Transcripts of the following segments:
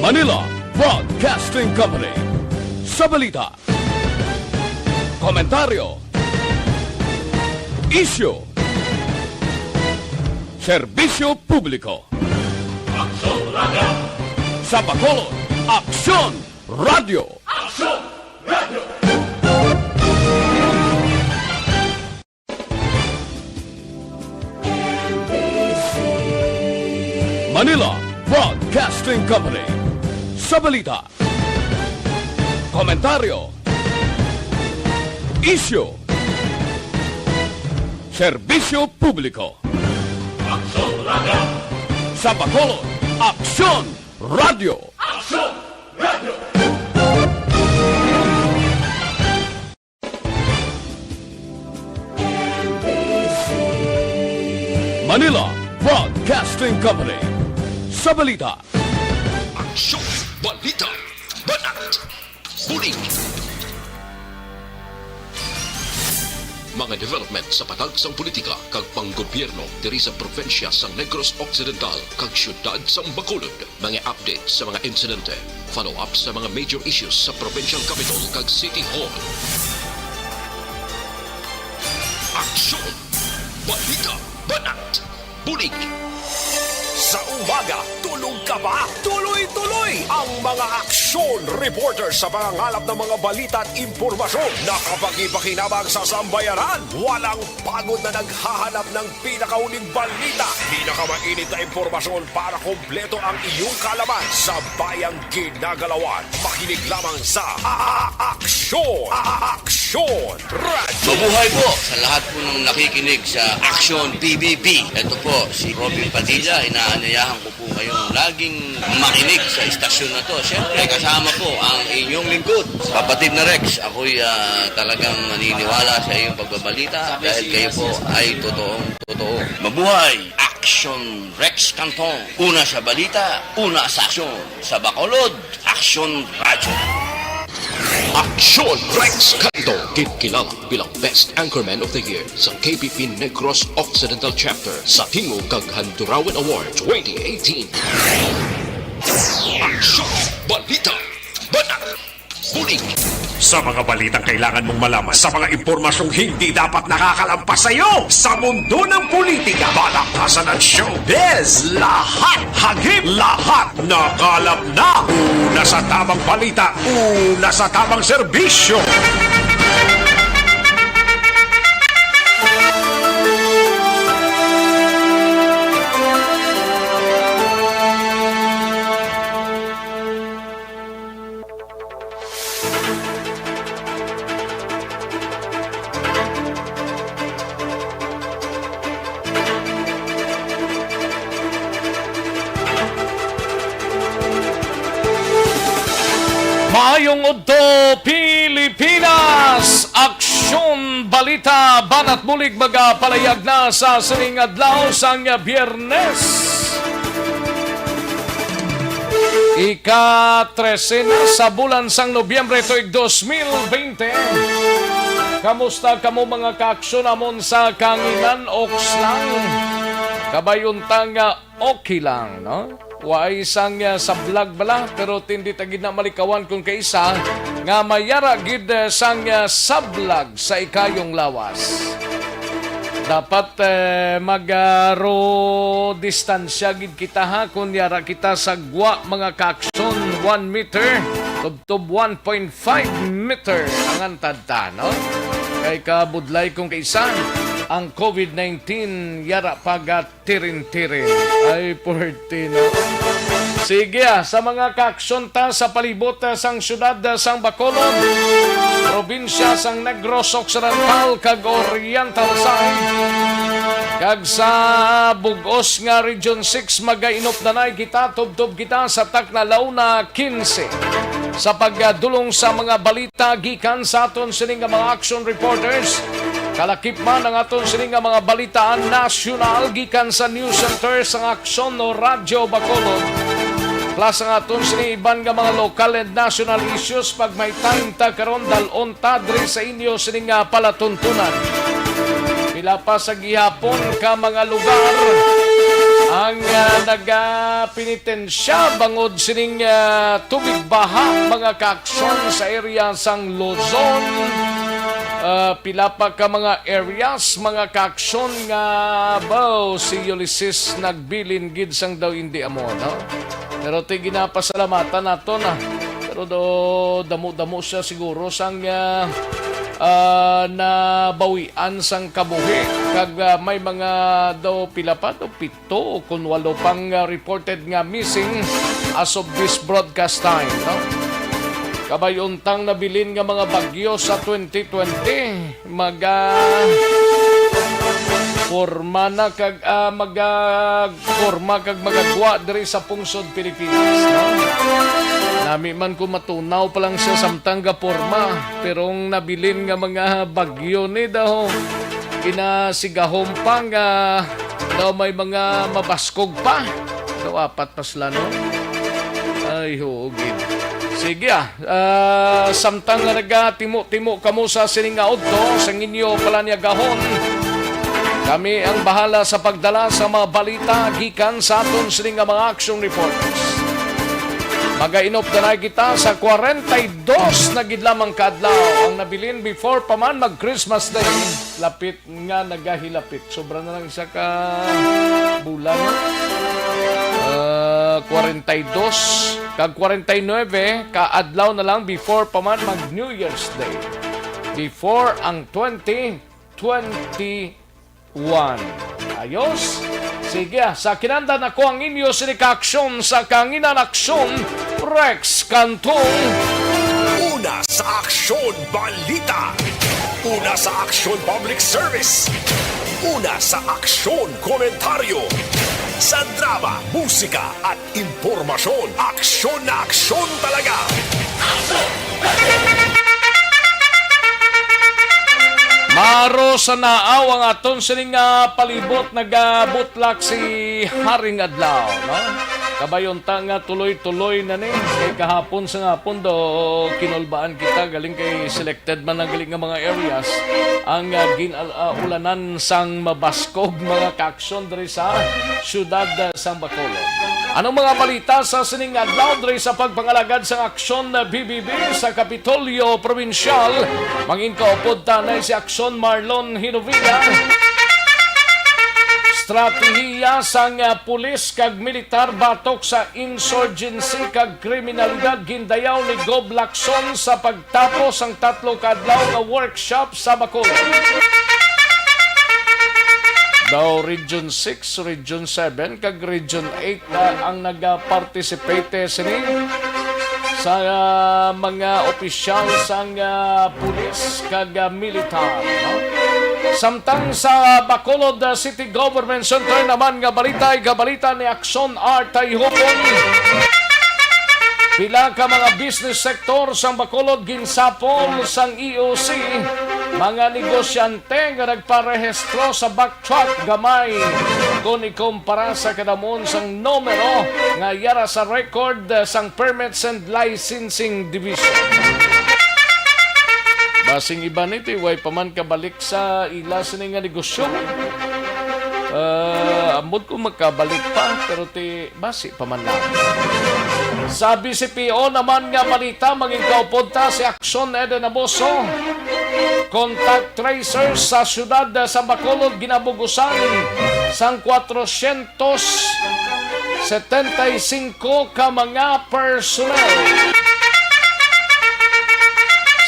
Manila Broadcasting Company. Sa balita, komentaryo, isyu, serbisyo publiko. Aksyon Radio! Sa Bacolod, Aksyon Radio! Aksyon Radio! Manila Broadcasting Company. Sa balita, komentaryo, isyu, serbisyo publiko. Aksyon Radio! Sa Bacolod, Aksyon Radio! Aksyon Radio! Manila Broadcasting Company. Sa balita, Aksyon, balita, banat, huling. Mga development sa patagsang politika kag panggobyerno diri sa probinsya sa Negros Occidental kag syudad sa Bacolod. Mga update sa mga insidente, follow-up sa mga major issues sa provincial capital kag City Hall. Aksyon, balita, banat, huling. Sa umaga, tulog ka ba? Tuloy-tuloy ang mga aksyon reporters sa pangangalap ng mga balita at impormasyon na kapag-ipakinabang sa sambayaran. Walang pagod na naghahanap ng pinakauling balita, pinakamainit na impormasyon para kompleto ang iyong kalaman sa bayang ginagalawan. Makinig lamang sa Aksyon! Aksyon Radio! Mabuhay po sa lahat po ng nakikinig sa Aksyon PBB. Ito po si Robin Padilla. Inaanyayahan ko po kayong laging makinig sa istasyon na to. Siyempre, kasama po ang inyong lingkod. Kapatid na Rex, ako'y talagang naniniwala sa iyong pagbabalita dahil kayo po ay totoo. Mabuhay! Aksyon Rex Canton. Una sa balita, una sa aksyon. Sa Bacolod, Aksyon Radio. Aksyon Rex Canto, kilala bilang Best Anchorman of the Year sa KBP Negros Occidental Chapter sa Tingog kag Handurawan Award 2018. Aksyon, balita, banat, huling. Sa mga balitang kailangan mong malaman, sa mga impormasyong hindi dapat nakakalampas sa iyo, sa mundo ng politika, balakasan at showbiz, lahat, hagip, lahat, nakalap na. Una sa tamang balita, una sa tamang serbisyo. Maayong Udto, Pilipinas! Aksyon, balita, banat bulig magapalayag na sa sining adlaw sang Biyernes. Ika-13 na sa bulan sang Nobyembre tuig 2020. Kamusta kamo mga kaaksyon amon sa Kanginan, Okslang? Kabayuntang okay lang, no? Waay isang sa vlog bala, pero tindi tagid na malikawan kung kaisa nga mayara gid sang sa vlog sa ikayong lawas. Dapat magaro distansya gid kita ha kung yara kita sa gwa mga kaakson 1 meter tubtob 1.5 meter ang antadta, no? Kay kabudlay kung kaisa ang COVID-19 yara pagatirin-tirin. Ay, portino. Sige sa mga kaaksyon sa palibot sang syudad sang Bacolod, probinsya sang Negros Occidental kag Oriental side, kag sa Bugos nga Region 6 magainop na kita, tubtob kita sa takna launa 15. Sa pagdulong sa mga balita gikan sa aton sining mga action reporters, kalakip man ang aton sining mga balitaan nasyonal gikan sa News Center sang Aksyon no Radyo Bacolod. Plus ang aton sining iban nga mga local and national issues pag may time ta karon dalon ta diri sa inyo sining palatuntunan. Pila pa sa gihapon ka mga lugar ang nagapinitensya bangod sining tubig baha mga kaaksyon sa area sang Luzon. Pila pa ka mga areas mga kaaksyon nga si Ulysses nagbilin gid sang daw hindi amo, no? Pero ti ginapasalamatan nato na. Pero damo-damo siya siguro sang nabawian sang kabuhi kag may mga daw pila pa daw 7 o kun 8 pang reported nga missing as of this broadcast time, no? Kabayuntang nabilin nga mga bagyo sa 2020 forma na kag forma kag magagwa diri sa pungsod Pilipinas, no? Nami man ko matunaw pa lang siya samtang forma pero nabilin nga mga bagyo ni daw inasigahom pa nga daw may mga mabaskog pa daw 4 pasla, no? Ay hugid. Sige samtang nga nagatimo-timo kamo sa siningaod to sa inyo pala niya gahon. Kami ang bahala sa pagdala sa mga balita gikan sa aton sining nga mga action reporters. Magainop na kita sa 42 na gidlamang kadlaw ang nabilin before pa man mag-Christmas Day. Lapit nga nagahilapit. Sobra na lang isa ka bulan. 42 kag 49 kaadlaw na lang before pa man mag New Year's Day. Before ang 2021. Ayos? Sige, sa kinandan ako ang inyo sinikaaksyon sa Kanginan Aksyon, Rex Cantong. Una sa Aksyon Balita. Una sa Aksyon Public Service. Una sa Aksyon Komentaryo. Sa drama, musika at impormasyon, aksyon na aksyon talaga. Maro sa naaw ang aton sining palibot nagabutlak si Haring Adlaw, no? Kabayonta nga tuloy-tuloy na ni kay kahapon sa ngapon do kinulbaan kita galing kay selected man ang galing nga mga areas ang ulanan sang mabaskog mga kaaksyon diri sa syudad sang Bacolod. Anong mga balita sa sining adlaw diri sa pagpangalagad sa aksyon na BBB sa Kapitolyo Provincial? Mangin kaupod tanay si Aksyon Marlon Hinovilla. Stratehiya sang pulis kag militar batok sa insurgency kag kriminalidad gindayaw ni Gob Lacson sa pagtapos ang 3 kadlaw nga workshop sa Bacolod. Daw Region 6, Region 7 kag Region 8 ang nag-participate sini sa mga opisyal sang pulis kag militar, no? Samtang sa Bacolod City Government Center naman nga balita ni Aksyon R. Tayhopon. Pila ka mga business sector sang Bacolod ginsapol sang EOC. Mga negosyante nga nagparehistro sa backtrack gamay kung ikumpara sa kadamon sang numero nga yara sa record sang Permits and Licensing Division. Basing iba nito, way pa man kabalik sa ila sa nga negosyo. Ambod ko magkabalik pa, pero basi pa man lang. Sa BCPO naman nga balita, maging kaupunta si Aksyon Eden Amoso. Contact tracers sa syudad sa Bacolod ginabugusan sang 475 ka mga personnel.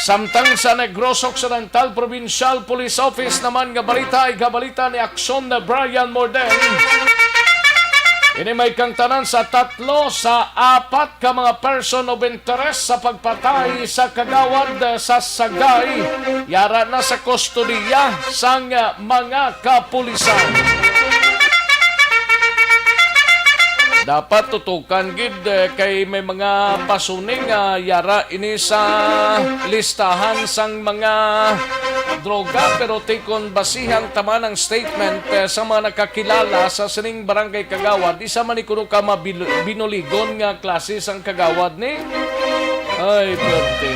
Samtang sa Negros Occidental Provincial Police Office naman nga balita ay gabalita ni Aksyon na Brian Morden. Ini may kang tanan sa 3 sa 4 ka mga person of interest sa pagpatay sa kagawad sa Sagay. Yara na sa kustodiya sang mga kapulisan. Dapat tutukan gid kay may mga pasuning yara ini sa listahan sang mga droga pero tikon basihang tama ng statement sa mga nakakilala sa sining barangay Kagawad isa man ikuno ka binuligon nga klase sang kagawad ni ay perte.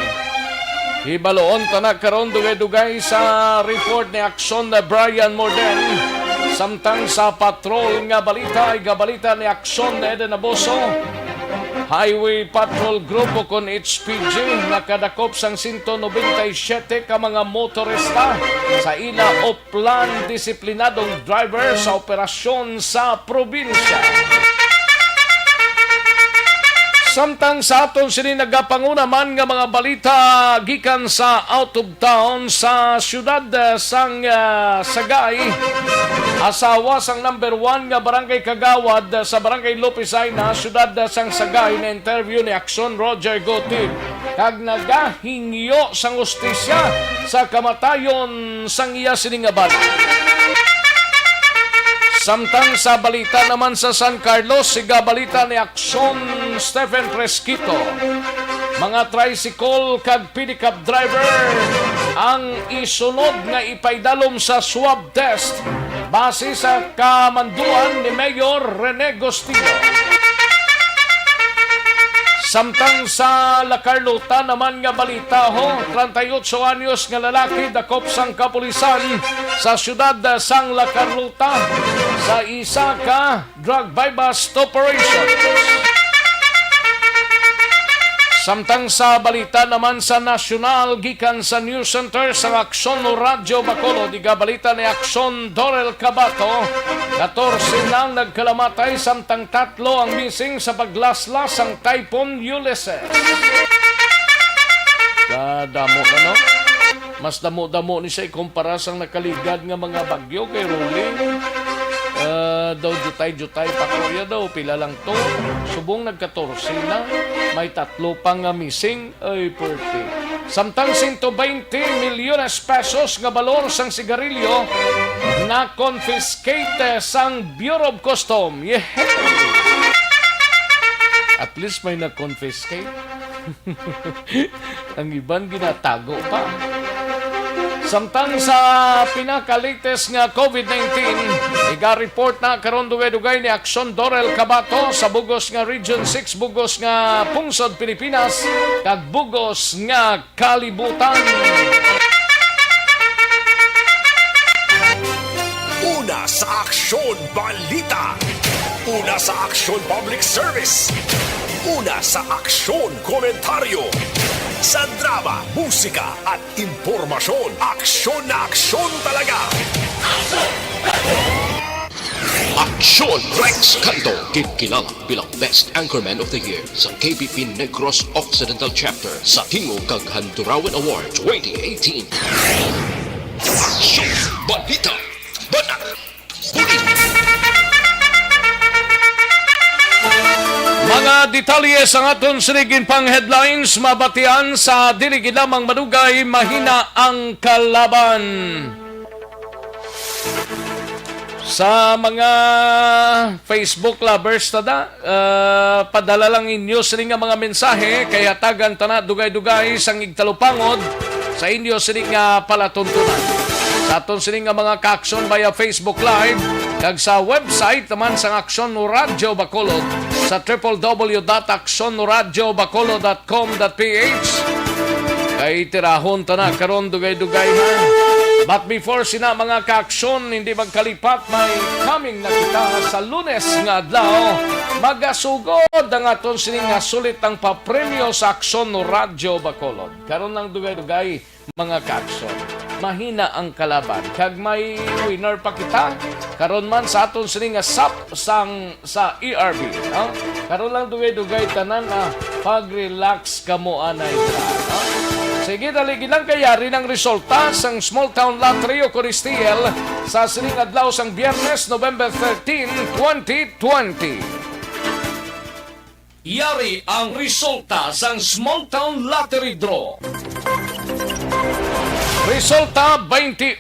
Hibaloon tanak karon dugay-dugay sa report ni Aksyon na Brian Morden. Samtang sa patrol nga balita ay gabalita ni Aksyon Eden Aboso. Highway Patrol Grupo kon HPG nakadakop sang 197 ka mga motorista sa ila o plan disiplinadong driver sa operasyon sa probinsya. Samtang sa aton sini nagapanguna man nga mga balita gikan sa out of town sa syudad sang Sagay. Asawa sang number 1 nga barangay Kagawad sa barangay Lopisaina, syudad sang Sagay na interview ni Aksyon Roger Gotib. Kag nagahingyo sang ustisya sa kamatayon sang iya siningabal. Samtang sa balita naman sa San Carlos, siga balita ni Aksyon Stephen Fresquito. Mga tricycle kag pickup driver ang isunod nga ipaidalom sa swab test base sa kamanduan ni Mayor Rene Gostino. Samtang sa La Carlota naman nga balita 38 anyos nga lalaki dakop sang kapulisan sa syudad sang La Carlota sa isa ka drug buy-bust operation. Samtang sa balita naman sa nasyonal gikan sa News Center sa Aksyon Radyo Bacolod, diga balita ni Aksyon Dorel Cabato, 14 nang nagkalamatay samtang 3 ang missing sa paglaslas ang Typhoon Ulysses. Kadamo na no? Mas damo-damo ni siya ikumpara sang nakaligad nga mga bagyo kay Rolling. Daw jutay-jutay pa kuya daw, pila lang to. Subong nagka-14 na, may 3 pang missing, ay perfect. Samtang 120 milyones pesos nga balor sang sigarilyo na confiscate sang Bureau of Custom. Yeah. At least may na-confiscate. Ang iban ginatago pa. Samtang sa pinaka-latest nga COVID-19, iga-report na karon dugay-dugay ni Aksyon Dorel Cabato sa bugos nga Region 6, bugos nga Pungsod, Pilipinas, kag bugos nga Kalibutan. Una sa Aksyon Balita. Una sa Aksyon Public Service. Una sa Aksyon Komentaryo. Sa drama, musika at impormasyon, aksyon na aksyon talaga. Aksyon Rex Canto, kilala bilang Best Anchorman of the Year sa KBP Negros Occidental Chapter sa Tingog kag Handurawan Award 2018. Aksyon Balita Banat Bulit. Mga detalye sa aton sinigin pang headlines, mabatian sa diligid lamang madugay, mahina ang kalaban. Sa mga Facebook lovers tada, padala lang inyo sini nga mga mensahe, kaya tagan tana dugay-dugay sang igtalupangod sa inyo sini nga palatuntunan. Sa aton sini nga mga kaaksyon via Facebook Live, kag sa website naman sang Aksyon Radyo Bacolod sa www.aksyoradyobacolod.com.ph. Kay tirahon ta na karon dugay-dugay ha. But before sina mga kaaksyon, hindi magkalipat, may coming na kita sa Lunes nga adlaw. Magasugod ang aton sining nga sulit ang papremyo sa Aksyon Radyo Bacolod. Karon lang dugay-dugay mga kaaksyon. Mahina ang kalaban. Kag may winner pa kita, karon man sa aton sining nga SAP sa ERB. No? Karon lang dugay-dugay tanan na pag-relax kamo anay dra. No? Sige, daligi lang kayari ng resulta sang Small Town Lottery o Coristiel sa sining adlaw sang Biyernes, November 13, 2020. Yari ang resulta sang Small Town Lottery Draw. Resulta 21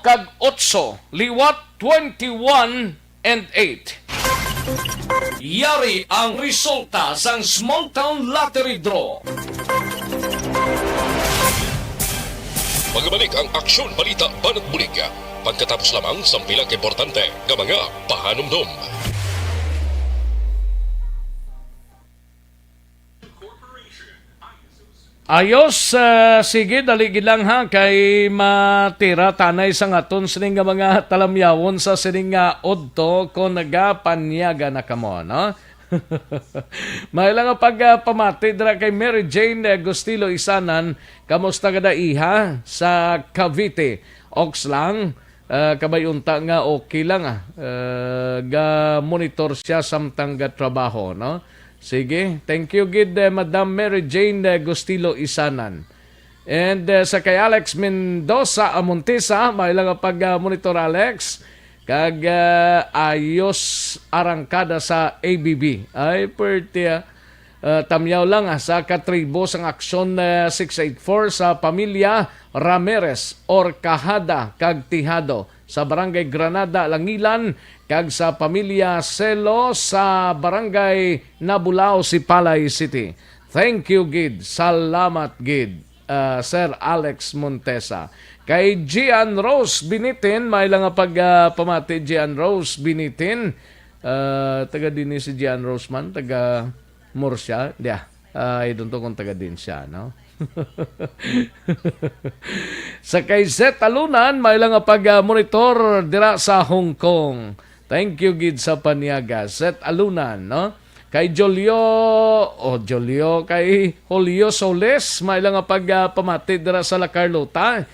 kag 8, liwat 21 and 8. Yari ang resulta sang Small Town Lottery Draw. Magbalik ang Aksyon Balita Banat Bulig. Pagkatapos lamang sa pilang importante nga mga pahanumdum. Ayos, sige, daligid lang ha, kay matira tanay sa ngaton sining nga mga talamyawon sa sining nga odto kung nagapanyaga na kamo, no? May lang nga pagpamati dira kay Mary Jane Agustilo Isanan, kamusta kada iha sa Cavite? Ox lang, kabayunta nga okay lang ga monitor siya samtang ga trabaho, no? Sige, thank you gid Madam Mary Jane Agustilo Isanan. And sa kay Alex Mendoza Amontesa, may lang pag-monitor Alex, kag ayos arangkada sa ABB. Ay, perti tamyaw lang sa katribo sang aksyon 684 sa pamilya Ramirez or Kahada kag Tihado sa barangay Granada, Langilan, kag sa pamilya Selo sa barangay Nabulao, Sipalay City. Thank you, Gid. Salamat, Gid. Sir Alex Montesa. Kay Gian Rose Binitin, may lang pamati Gian Rose Binitin. Taga din si Gian Rose man, taga Murcia. I don't know kung taga din siya, no? Sa kay Zet Alunan, may lang pag-monitor dira sa Hong Kong. Thank you, Gid, sa paniaga. Zet Alunan, no? Kay kay Julio Soles, may lang pag-pamati dira sa La Carlota.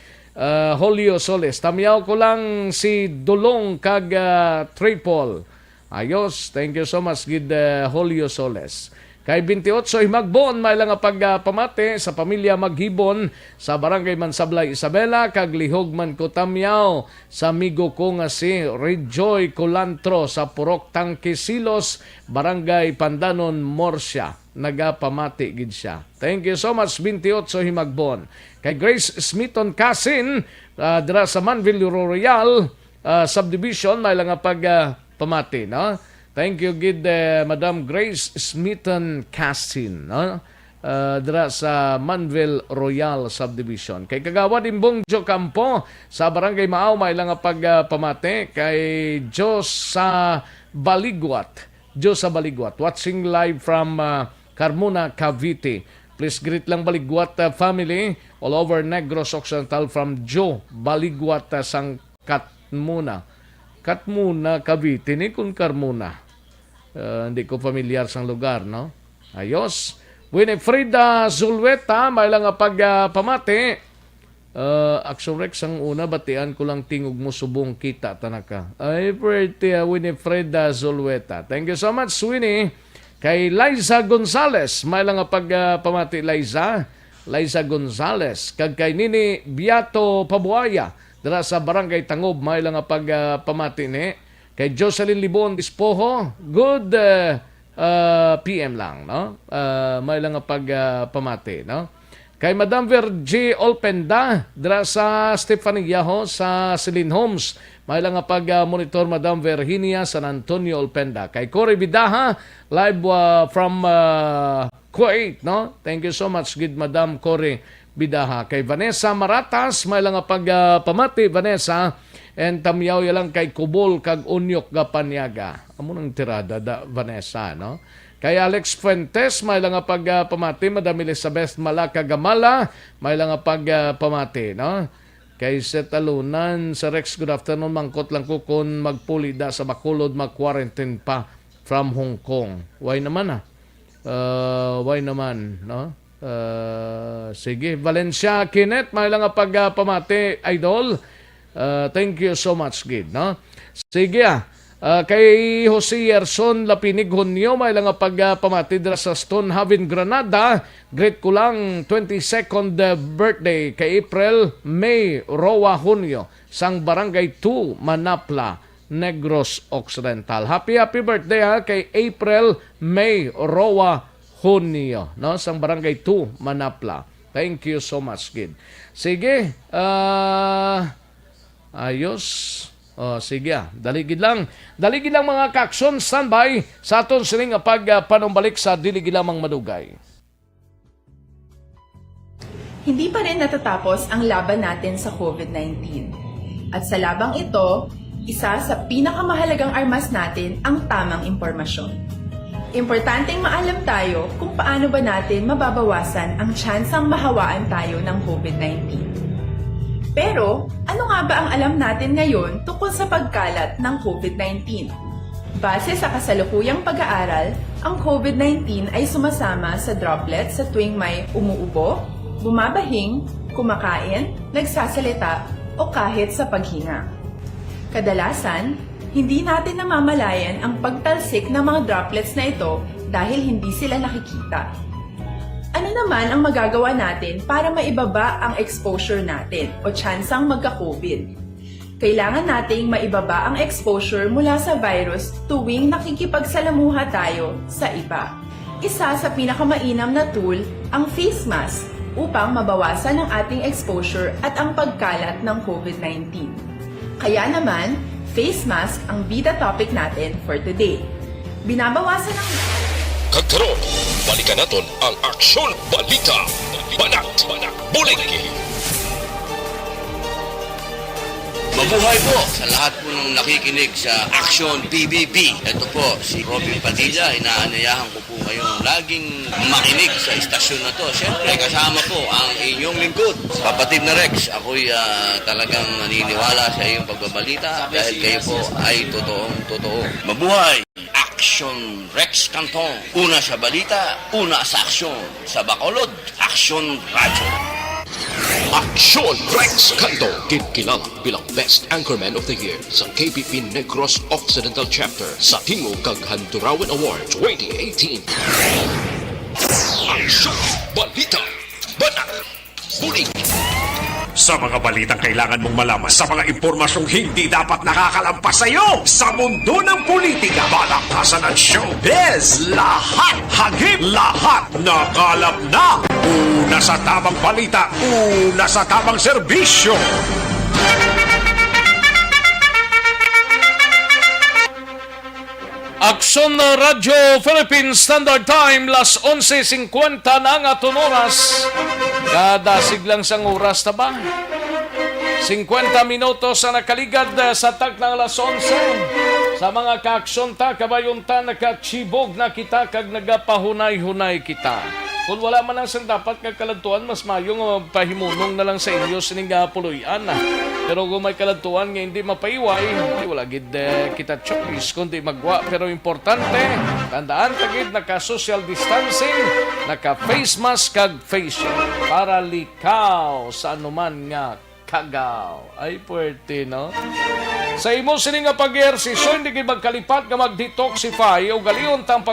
Julio Soles, tamyaw ko lang si Dulong kag Triple. Ayos, thank you so much, Gid, Julio Soles. Kay 28 Himagbon, may lang pagpamati sa pamilya Maghibon sa barangay Mansablay, Isabela, kag lihog man ko tamyaw sa amigo ko nga si Rejoy Colantro sa Purok Tangkisilos, barangay Pandanon, Murcia. Nagapamati gid siya. Thank you so much, 28 Himagbon. Kay Grace Smithon Casin, dira sa Manville Royal Subdivision, may lang pagpamati, no? Thank you, Gid, Madam Grace Smithon Casin, no? Dira sa Manville Royal Subdivision. Kay Kagawa Dimbong Jo Campo sa Barangay Maaw, may lang pagpamati. Kay Diyos sa Baligwat. Watching live from Carmona, Cavite. Please greet lang Baligwat family all over Negros Occidental from Joe Baligwat sang Katmuna, Cavite ni kun Carmona. Hindi ko familiar sang lugar, no? Ayos. Winifrida Zulweta, may lang pagpamati. Action Rex ang una, batian ko lang tingog mo subong kita, tanaka. Ay, pretty, Winifrida Zulweta. Thank you so much, Winnie. Kay Liza Gonzales, may lang pagpamati, Liza Gonzales. Kag kay Nini Biato Pabuaya, dara sa Barangay Tangob, may lang pagpamati ni. Kay Jocelyn Libon Dispoho, good PM lang, no? May lang pagpamati, no? Kay Madam Virgie Olpenda, dira sa Stefania ho, sa Celine Homes, may lang pag-monitor Madam Virginia San Antonio Olpenda. Kay Cory Bidaha, live from Kuwait, no? Thank you so much, good Madam Cory Bidaha. Kay Vanessa Maratas, may lang pamati, Vanessa. And tamyaw lang kay Kubol kag Unyok Gapanyaga. Amo nang tirada da Vanessa, no? Kay Alex Fuentes, may lang pagpamati. Madam Elizabeth Malaka Gamala, may lang pagpamati, no? Kay Seth Alunan, sa Rex, good afternoon. Mangkot lang ko kung magpulida sa Bacolod, mag-quarantine pa from Hong Kong. Why naman, why naman, no? Sige, Valencia Kenneth, may lang pagpamati, idol. Thank you so much, Gid, no? Sige, kay Jose Yerson Lapinig Hunyo, may lang pagpamati dira sa Stonehaven, Granada. Great ko lang 22nd birthday kay April May Roa Hunyo sang Barangay 2 Manapla, Negros Occidental. Happy birthday kay April May Roa Hunyo, no? Sang Barangay 2 Manapla. Thank you so much, Gid. Sige, ayos. Sige, daligid lang mga kakson, standby sa aton sining pagpanumbalik sa diligid lamang madugay. Hindi pa rin natatapos ang laban natin sa COVID-19. At sa labang ito, isa sa pinakamahalagang armas natin ang tamang impormasyon. Importanteng maalam tayo kung paano ba natin mababawasan ang tsansang mahawaan tayo ng COVID-19. Pero, ano nga ba ang alam natin ngayon tungkol sa pagkalat ng COVID-19? Base sa kasalukuyang pag-aaral, ang COVID-19 ay sumasama sa droplets sa tuwing may umuubo, bumabahing, kumakain, nagsasalita, o kahit sa paghinga. Kadalasan, hindi natin namamalayan ang pagtalsik ng mga droplets na ito dahil hindi sila nakikita. Ano naman ang magagawa natin para maibaba ang exposure natin o tsansang magka-COVID? Kailangan nating maibaba ang exposure mula sa virus tuwing nakikipagsalamuha tayo sa iba. Isa sa pinakamainam na tool ang face mask upang mabawasan ang ating exposure at ang pagkalat ng COVID-19. Kaya naman, face mask ang bida topic natin for today. Binabawasan ang... Kagkaroon, balikan natin ang Aksyon Balita. Banat, bulig. Mabuhay po sa lahat po ng nakikinig sa Action PBB. Ito po si Robin Padilla. Inaanyayahan ko po kayong laging makinig sa istasyon na to. Siyempre kasama po ang inyong lingkod. Kapatid na Rex, ako'y talagang naniniwala sa iyong pagbabalita dahil kayo po ay totoong-totoo. Mabuhay! Action Rex Canton. Una sa balita, una sa aksyon. Sa Bacolod, Action Radio. Aksyon Rex Canto, kilala bilang Best Anchorman of the Year sa KBP Negros Occidental Chapter sa Tingog kag Handurawan Award 2018. Aksyon Balita. Banat, bulig. Sa mga balitang kailangan mong malaman, sa mga impormasyong hindi dapat nakakalampas sa iyo, sa mundo ng politika, balakasan at showbiz, lahat hagip, lahat nakalap na. Una sa tamang balita, una sa tamang serbisyo. Aksyon na Radyo Philippine Standard Time, las 11:50 na ang aton oras. Kada siglang sang oras na ba? 50 minutos na nakaligad sa tag ng alas 11. Sa mga kaaksyon ta, kabayon ta, nakachibog na kita kag nagapahunay-hunay kita. Kung wala man lang sang dapat kagkalantuan, mas mayong pahimunong na lang sa inyo sining puluyan. Pero kung may kalantuan nga hindi mapaiway, hindi wala gid kita choice kundi magwa. Pero importante, tandaan tagid naka-social distancing, naka-face mask kag face shield para likaw sa anuman nga kagaw. Ay, puwerte, no? Sa imo sining nga pag-ehersisyo, hindi gid magkalipat nga mag-detoxify o galiyon tang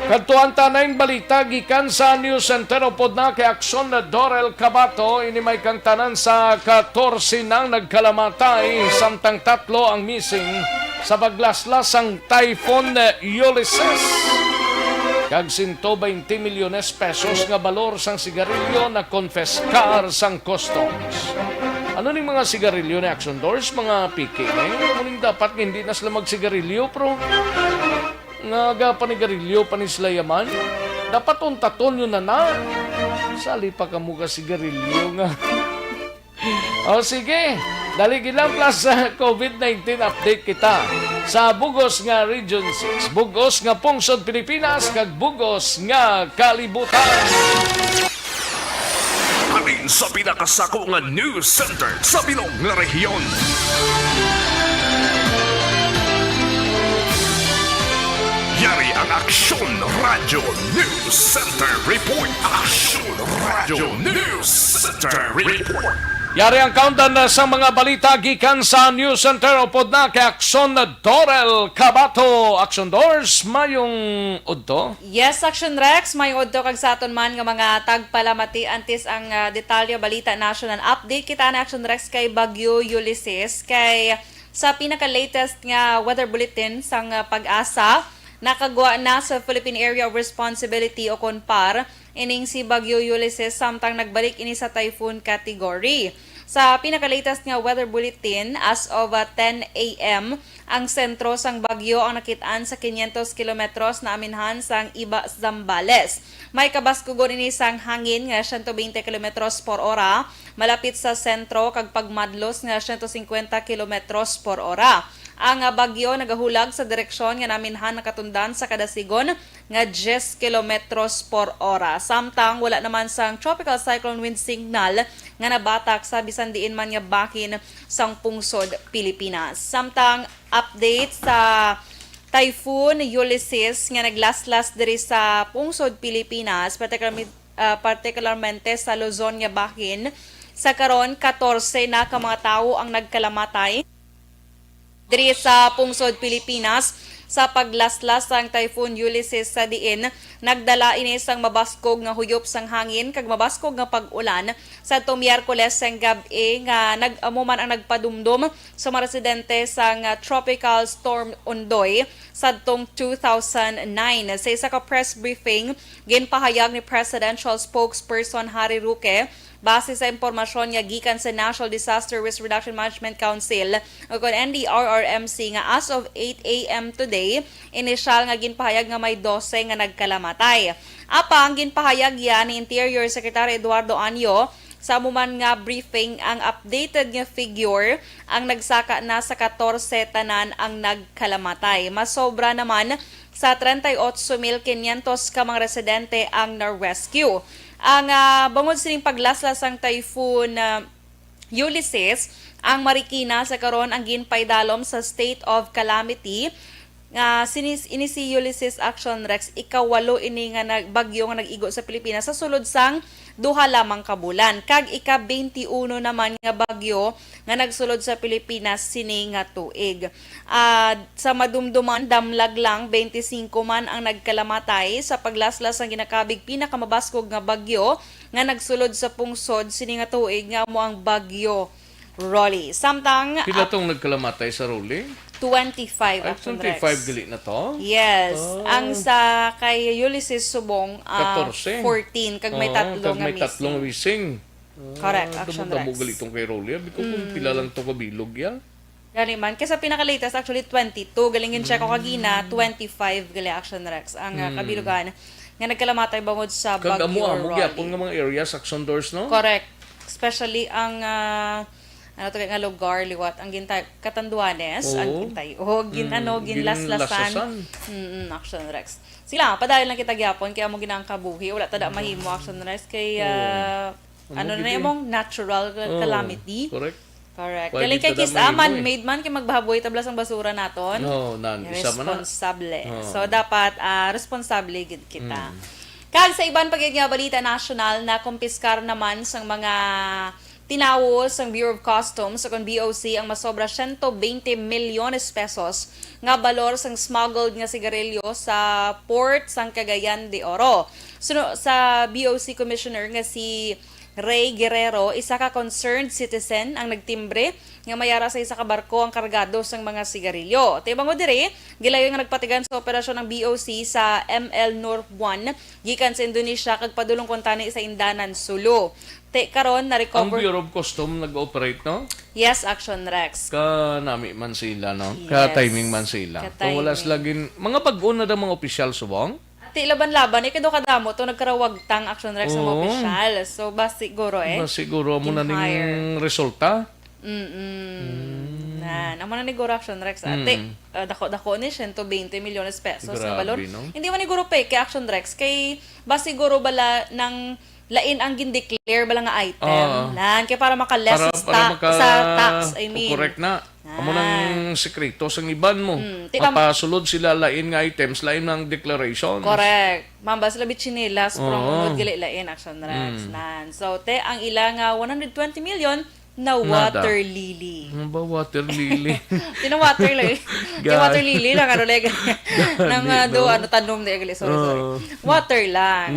Kadtuan tanayng balita gikan sa News Center upod na kay aksyon na Dorel Cabato ini may kang tanan sa 14 nang nagkalamatay samtang 3 ang missing sa paglaslas ang Typhoon Ulysses. Kag 120 milyones pesos nga balor sang sigarilyo na confiscar sang customs. Ano ning mga sigarilyo ni Action Doors, mga piki muning dapat hindi na sila magsigarilyo pro nga panigarilyo panislayaman dapat untaton yun na sali pa ka muka sigarilyo nga. O sige, daligin lang plus sa COVID-19 update kita sa Bugos nga Region 6, Bugos nga Pungsod Pilipinas kag Bugos nga Kalibutan. Alin sa pinakasako nga news center sa bilog nga rehiyon. Yari ang Aksyon Radio News Center Report. Aksyon Radio News Center Report. Yari ang countdown na sa mga balita gikan sa News Center upod na kay Action Dorel Cabato. Action Doors, mayong udto. Yes, Action Rex, may udto kag sa aton man nga mga tagpalamati antes ang detalye balita national update kita na Action Rex kay Bagyo Ulysses kay sa pinaka-latest nga weather bulletin sang Pag-asa nakagwa na sa Philippine Area of Responsibility o CONPAR ining si Bagyo Ulysses samtang nagbalik ini sa typhoon category. Sa pinaka-latest nga weather bulletin, as of 10 a.m., ang sentro sang bagyo ang nakitaan sa 500 kilometros na aminhan sang Iba Zambales. May kabaskugon ini sang hangin nga 120 kilometros por ora, malapit sa sentro kag pagmadlos nga 150 kilometros por ora. Ang bagyo nagahulag sa direksyon nga naminhan nakatundan sa kada sigon nga 10 kilometros por ora. Samtang wala naman sang tropical cyclone wind signal nga nabatak sa bisan diin man nga bahin sang pungsod Pilipinas. Samtang update sa Typhoon Ulysses nga naglaslas diri sa pungsod Pilipinas, particularmente sa Luzon nga bahin, sa karon 14 na ka mga tawo ang nagkalamatay diri sa pungsod Pilipinas sa paglaslas sang Typhoon Ulysses sa diin. Nagdala ini sang mabaskog nga huyop sang hangin kag mabaskog nga pag-ulan sa Miyerkules sang gab-e nga nag-amo man ang nagpadumdum sa mga residente sang Tropical Storm Ondoy sadtong 2009. Sa isa ka press briefing, ginpahayag ni Presidential Spokesperson Harry Roque base sa impormasyon nga gikan sa National Disaster Risk Reduction Management Council o kon NDRRMC nga as of 8 a.m. today, inisyal nga ginpahayag nga may 12 nga nagkalamatay. Apang ginpahayag yan ni Interior Secretary Eduardo Anyo sa amuman nga briefing ang updated nga figure ang nagsaka na sa 14 tanan ang nagkalamatay. Masobra naman sa 38,500 ka mga residente ang na-rescue. Ang bangod sining paglaslas ang Typhoon Ulysses, ang Marikina sa karon ang ginpaydalom sa state of calamity. Ini si Ulysses Action Rex, ikawalo ini nga bagyo nga nag-igo sa Pilipinas sa sulod sang duha lamang ka bulan. Kag ika-21 naman nga bagyo nga nagsulod sa Pilipinas sini nga tuig. Sa madumduman, damlag lang 25 man ang nagkalamatay sa paglaslas ang ginakabig pinakamabaskog nga bagyo nga nagsulod sa pungsod sini nga tuig nga mo ang bagyo Rolly. Samtang Pila tong nagkalamatay sa Rolly? 25 Action Rex. 25 dili na to? Yes. Ang sa kay Ulysses Subong 14. 14 kag may tatlo kag nga may tatlong missing. missing. Correct, Action Rex. Gali itong kay Rolly. Biko kung pila lang to kabilog ya. Gani man kaysa pinaka-latest actually 22 galingin check ko kagina 25 gali Action Rex ang kabilugan nga nagkalamatay bangod sa Kag bagyo amo Rolly. gyapon nga mga areas Action Doors no? Correct. Especially ang ano to nga lugar liwat ang gintay Catanduanes ang gintay ginlaslasan Action Rex sila padayon lang kita gyapon kaya mo ginang kabuhi wala tada mahimo Action Rex kay ano na imong natural calamity. Correct. Kaya kay kisaman made man kay magbahaboy tablas ang basura naton. No, isa man na. Responsable. So dapat responsable gid kita. Kag sa iban pagid nga balita national na kumpiskar naman sang mga tinawo sang Bureau of Customs o BOC ang masobra 120 milyones pesos nga balor sang smuggled nga sigarilyo sa port sang Cagayan de Oro. Sa BOC Commissioner nga si Ray Guerrero, isa ka concerned citizen ang nagtimbre nga mayara sa isa ka barko ang kargado sang mga sigarilyo. Tibang dire, gilayon nga nagpatigan sa operasyon ng BOC sa ML North 1 gikan sa Indonesia kag padulong kuntani sa Indanan, Sulu. Karon na recover. Ang Bureau of Customs nag-operate no? Yes, Action Rex. Ka nami man sila no? Yes. Ka timing man sila. Kung wala Ka-timing. lagin mga pag-una daw mga opisyal subong. Ti laban-laban ikado kadamo to nagkarawag tang Action Rex ng Oo. opisyal. So basi siguro Siguro mo na ning resulta. Namo na ni Goro Action Rex ate. Dako ni 120 milyones pesos Grabe, na balon. no? Hindi man ni Goro pay kay Action Rex kay basi siguro bala ng lain ang gin-declare bala nga item. Nan kay para maka-less sa tax. I mean. Correct na. Amo nang sekreto sa iban mo. Tika- Mapasulod sila lain nga items, lain ng declarations. Correct. Mamba sila bichinelas from gali lain Action Rex. Nan. So ang ilang 120 million na Nada. water lily. Ano ba water lily? Tinawater lily. Water lily lang, ano lang. Nang tanom na sorry. Water lang.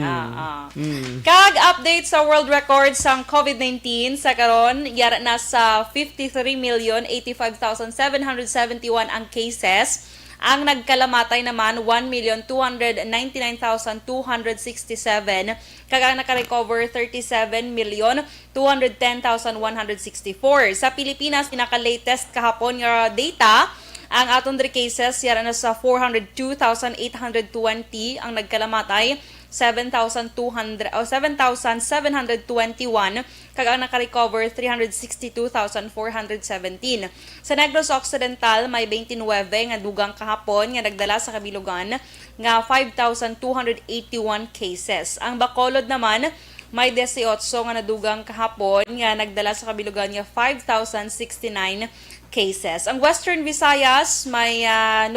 Kag update sa world records sang COVID-19 sa karon, yara na sa 53,085,771 ang cases. Ang nagkalamatay naman, 1,299,267. Kag ang nakarecover, 37,210,164. Sa Pilipinas, pinaka-latest kahapon nga data, ang aton cases, yara na sa 402,820 ang nagkalamatay, 7,721 kag ang naka-recover 362,417. Sa Negros Occidental may 29 nga dugang kahapon nga nagdala sa kabilugan nga 5,281 cases. Ang Bacolod naman may 18 nga nadugang kahapon nga nagdala sa kabilugan nga 5,069 cases. Ang Western Visayas may 90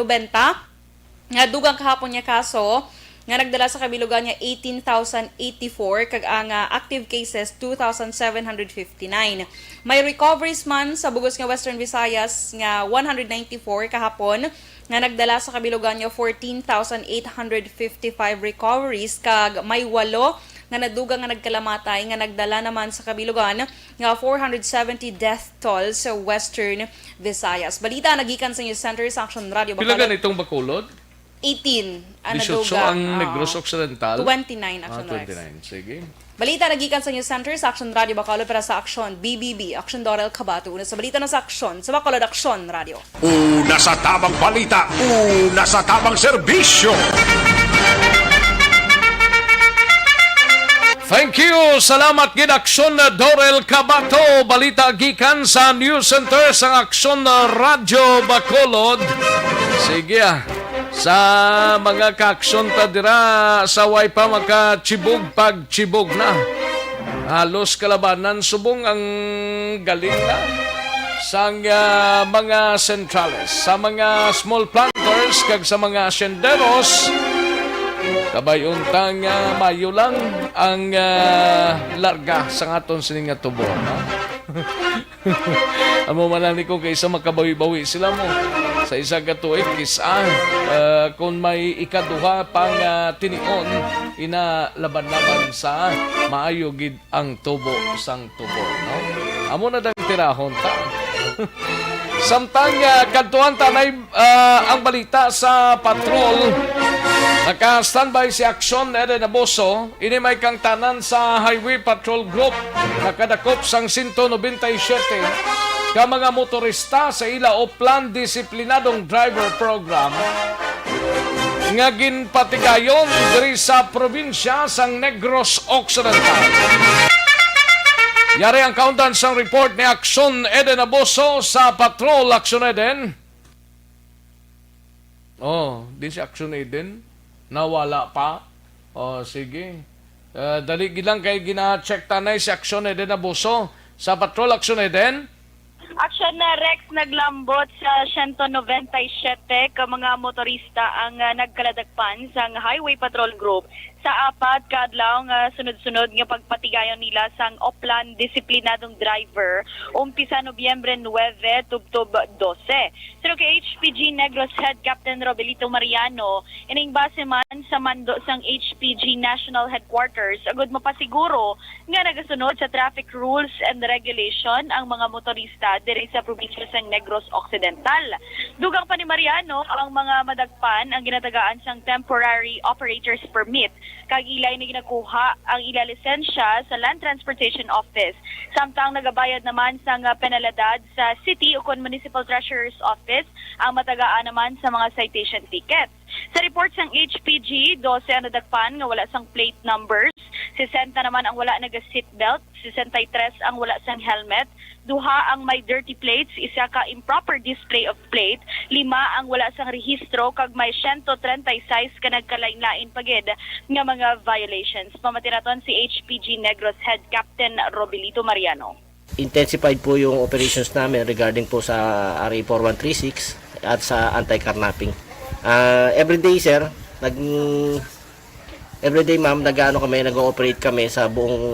nga dugang kahapon nga kaso nga nagdala sa kabilugan niya 18,084 kag ang active cases 2,759. May recoveries man sa bugos nga Western Visayas nga 194 kahapon nga nagdala sa kabilugan niya 14,855 recoveries kag may 8 nga nadugang nga nagkalamatay nga nagdala naman sa kabilugan nga 470 death toll sa Western Visayas. Balita nagikan sa News Center sa Action Radio Pila Bacolod. ganitong Bacolod? 18 ang 18 nadugang. ang Negros Occidental. 29 Action Rex. 29. Sige. Balita nagikan sa News Center sa Action Radio Bacolod para sa Action BBB, Action Dorel Cabato. Una sa balita na sa Action, sa Bacolod Action Radio. Una sa tamang balita, una sa tamang serbisyo. Thank you. Salamat gid Aksyon Dorel Cabato. Balita gikan sa News Center sa Aksyon Radio Bacolod. Sige sa mga kaaksyon ta dira sa way pa makachibog pagchibog na. Halos kalabanan subong ang galing na sa mga centrales, sa mga small planters kag sa mga senderos. Kabayuntang mayo lang ang larga sa aton sining nga tubo, no? Amo manani ko kaysa makabawi-bawi sila mo sa isa ka tuig kisa kung may ikaduha pang tinion ina laban-laban sa maayo gid ang tubo sang tubo, no? Amo na dang tirahon ta. Samtang kadtuan tanay ang balita sa patrol. Naka-standby si Aksyon Eden Aboso, ini may kang tanan sa Highway Patrol Group, nakadakop sang 197 ka mga motorista sa ila o plan disiplinadong driver program nga ginpatigayon diri sa probinsya sang Negros Occidental. Yari ang countdown sang report ni Aksyon Eden Aboso sa Patrol Aksyon Eden. Oh, di si Aksyon Eden. Nawala pa. O, sige. Dali gilang kay gina-check tanay si Aksyon Eden Abuso sa Patrol Aksyon Eden. Aksyon na Rex naglambot sa 197 ka mga motorista ang nagkaladagpan sa Highway Patrol Group sa apat ka adlaw nga sunod-sunod nga pagpatigayon nila sang Oplan disiplinadong driver umpisa Nobyembre 9 tubtob 12. Pero kay HPG Negros Head Captain Robelito Mariano, ining base man sa mando sang HPG National Headquarters, agud mapasiguro nga nagasunod sa traffic rules and regulation ang mga motorista diri sa probinsya sang Negros Occidental. Dugang pa ni Mariano, ang mga madagpan ang ginatagaan sang temporary operators permit kag ilay ni ginakuha ang ila lisensya sa Land Transportation Office. Samtang nagabayad naman sang penalidad sa City o Municipal Treasurer's Office ang matagaan naman sa mga citation tickets. Sa report sang HPG, 12 ang nadagpan nga wala sang plate numbers, 60 naman ang wala naga-seatbelt, 63 ang wala sang helmet, 2 ang may dirty plates, 1 ka improper display of plate, 5 ang wala sang rehistro, kag may 136 ka nagkalain-lain pagid nga mga violations. Pamatiraton si HPG Negros Head Captain Robelito Mariano. Intensified po yung operations namin regarding po sa RA 4136 at sa anti-carnapping. Everyday sir, everyday ma'am, nag-ooperate kami sa buong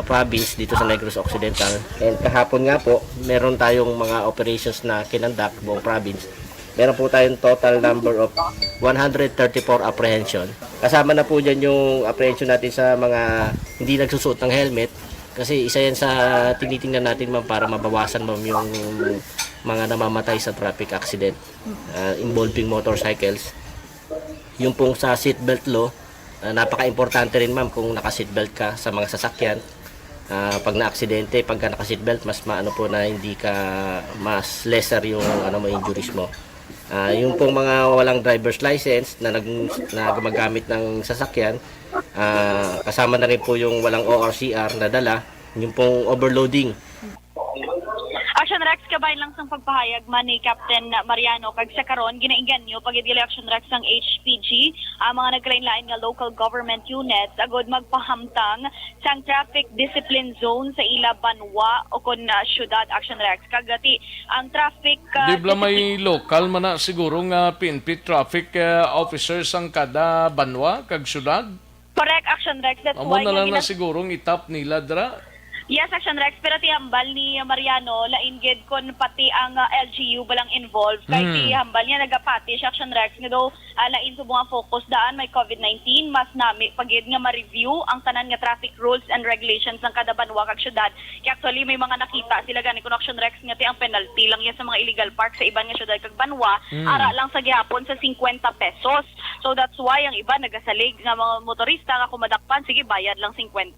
province dito sa Negros Occidental. And kahapon nga po, meron tayong mga operations na kinandak buong province. Meron po tayong total number of 134 apprehension. Kasama na po dyan yung apprehension natin sa mga hindi nagsusuot ng helmet. Kasi isa yan sa tinitingnan natin ma'am para mabawasan ma'am yung mga namamatay sa traffic accident involving motorcycles. Yung pong sa seatbelt law, napaka-importante rin ma'am kung naka-seatbelt ka sa mga sasakyan. Pag na-aksidente, pagka naka-seatbelt, mas maano po na hindi ka, mas lesser yung mo injuries mo. Yung pong mga walang driver's license na gumagamit ng sasakyan, kasama na rin po yung walang ORCR na dala, yung pong overloading. Action Rex, kabay lang sang pagpahayag man ni Captain Mariano kag sa karon ginainggan niyo pag idili Action Rex ang HPG ang mga naglain-lain nga local government units agod magpahamtang sang traffic discipline zone sa ila banwa o kon syudad Action Rex kagati ang traffic Di ba may local man na siguro nga PNP traffic officers ang kada banwa kag syudad? correct Action Rex, that's Amo why na lang na nga sigurong itap nila dra. Yes, Action Rex, pero tihambal ni Mariano, laingid kon pati ang LGU balang involved. Kay tihambal niya nagapati siya Action Rex, nga daw lain sa mga focus daan may COVID-19, mas nami pagid nga ma-review ang tanan nga traffic rules and regulations ng kada banwa kag syudad. Kaya actually may mga nakita sila gani kun Action Rex nga ti ang penalty lang yan sa mga illegal park sa iban nga syudad kag banwa, ara lang sa gihapon sa 50 pesos. So that's why ang iba nagasalig nga mga motorista nga kumadakpan, sige bayad lang 50.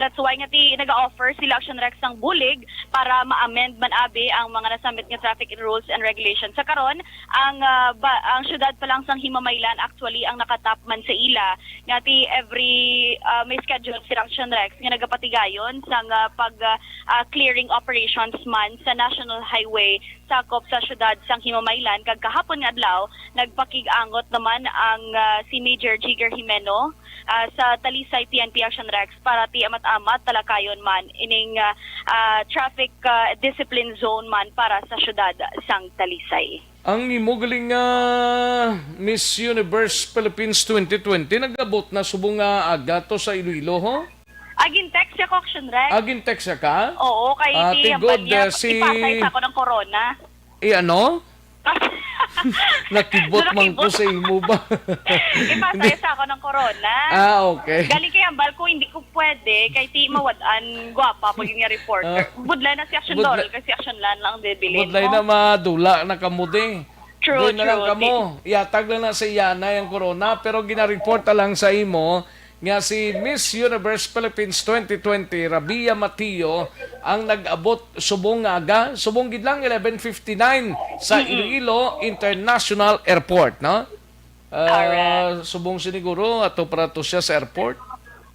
That's why nga ti naga-offer sila Action Rex ang bulig para ma-amend man abi ang mga nasamit nga traffic rules and regulations. Sa karon, ang syudad pa lang sang Himamaylan actually ang nakatap man sa ila nga ti every may schedule si Action Rex nga nagapatigayon sang clearing operations man sa National Highway sakop sa syudad sang Himamaylan kag kahapon nga adlaw nagpakig-angot naman ang si Major Jigger Jimeno sa Talisay PNP Action Rex para ti amat-amat talakayon man ining traffic discipline zone man para sa syudad sang Talisay. Ang imo galing Miss Universe Philippines 2020 nagabot na subong nga aga to sa Iloilo ho? Agin text ako Action Rex. Agin text ka? Oo, kay ti tigod niya, si ipasay sa ako ng corona. ano? Nakibot man ko sa imo ba? Ipasay sa ako ng corona. Okay. Galing kay ambal ko, hindi ko pwede. Kay ti mawadan, gwapa, paging nga reporter. Budlay na si Action Dol, kasi Action Lan lang bibilin mo. Budlay na madula na kamude. True, na lang kamo. Iatag lang na sa Yana yung corona, pero gina-report lang sa imo nga si Miss Universe Philippines 2020 Rabia Matillo ang nag-abot subong aga, subong gid lang 11:59 sa Iloilo International Airport, no? Subong siniguro ato para to siya sa airport.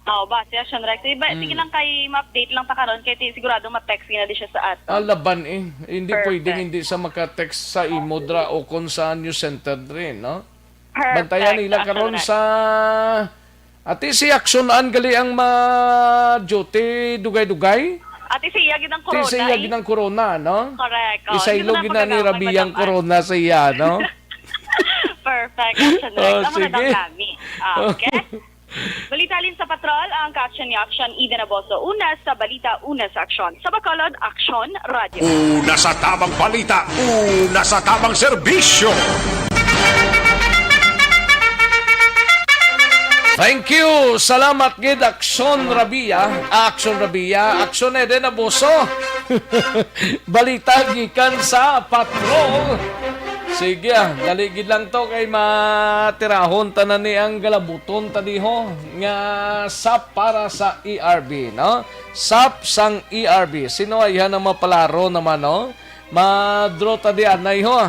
Ba, si Action Rex. Sige lang kay ma-update lang ta karon kay sigurado ma-text na di siya sa ato. Laban hindi Perfect. pwedeng hindi sa maka-text sa Imodra o kung sa News Center rin, no? Perfect, Bantayan nila Action karon Rex. sa ati si Aksyonan gali ang ma-duty dugay-dugay. Ate siya gid ang corona. Ti siya ginang corona, no? Correct. Isailo gina ni Rabiang corona sa iya, no? Perfect. Action Rex. Amo na sige. daw kami. Okay. Balitalin sa patrol ang ka-action ni Action Eden Aboso. Una sa balita, una sa aksyon. Sa Bacolod, Action Radio. Una sa tamang balita, una sa tamang serbisyo. Thank you. Salamat gid Action Rabia. Action Rabia, Action Eden Aboso. Balita gikan sa patrol. Sige, dali gid lang to kay matirahon tanan ni ang galabuton tadiho nga SAP para sa ERB, no? SAP sang ERB. Sino ayan ang mapalaro naman, no? Madro tadi anay ho.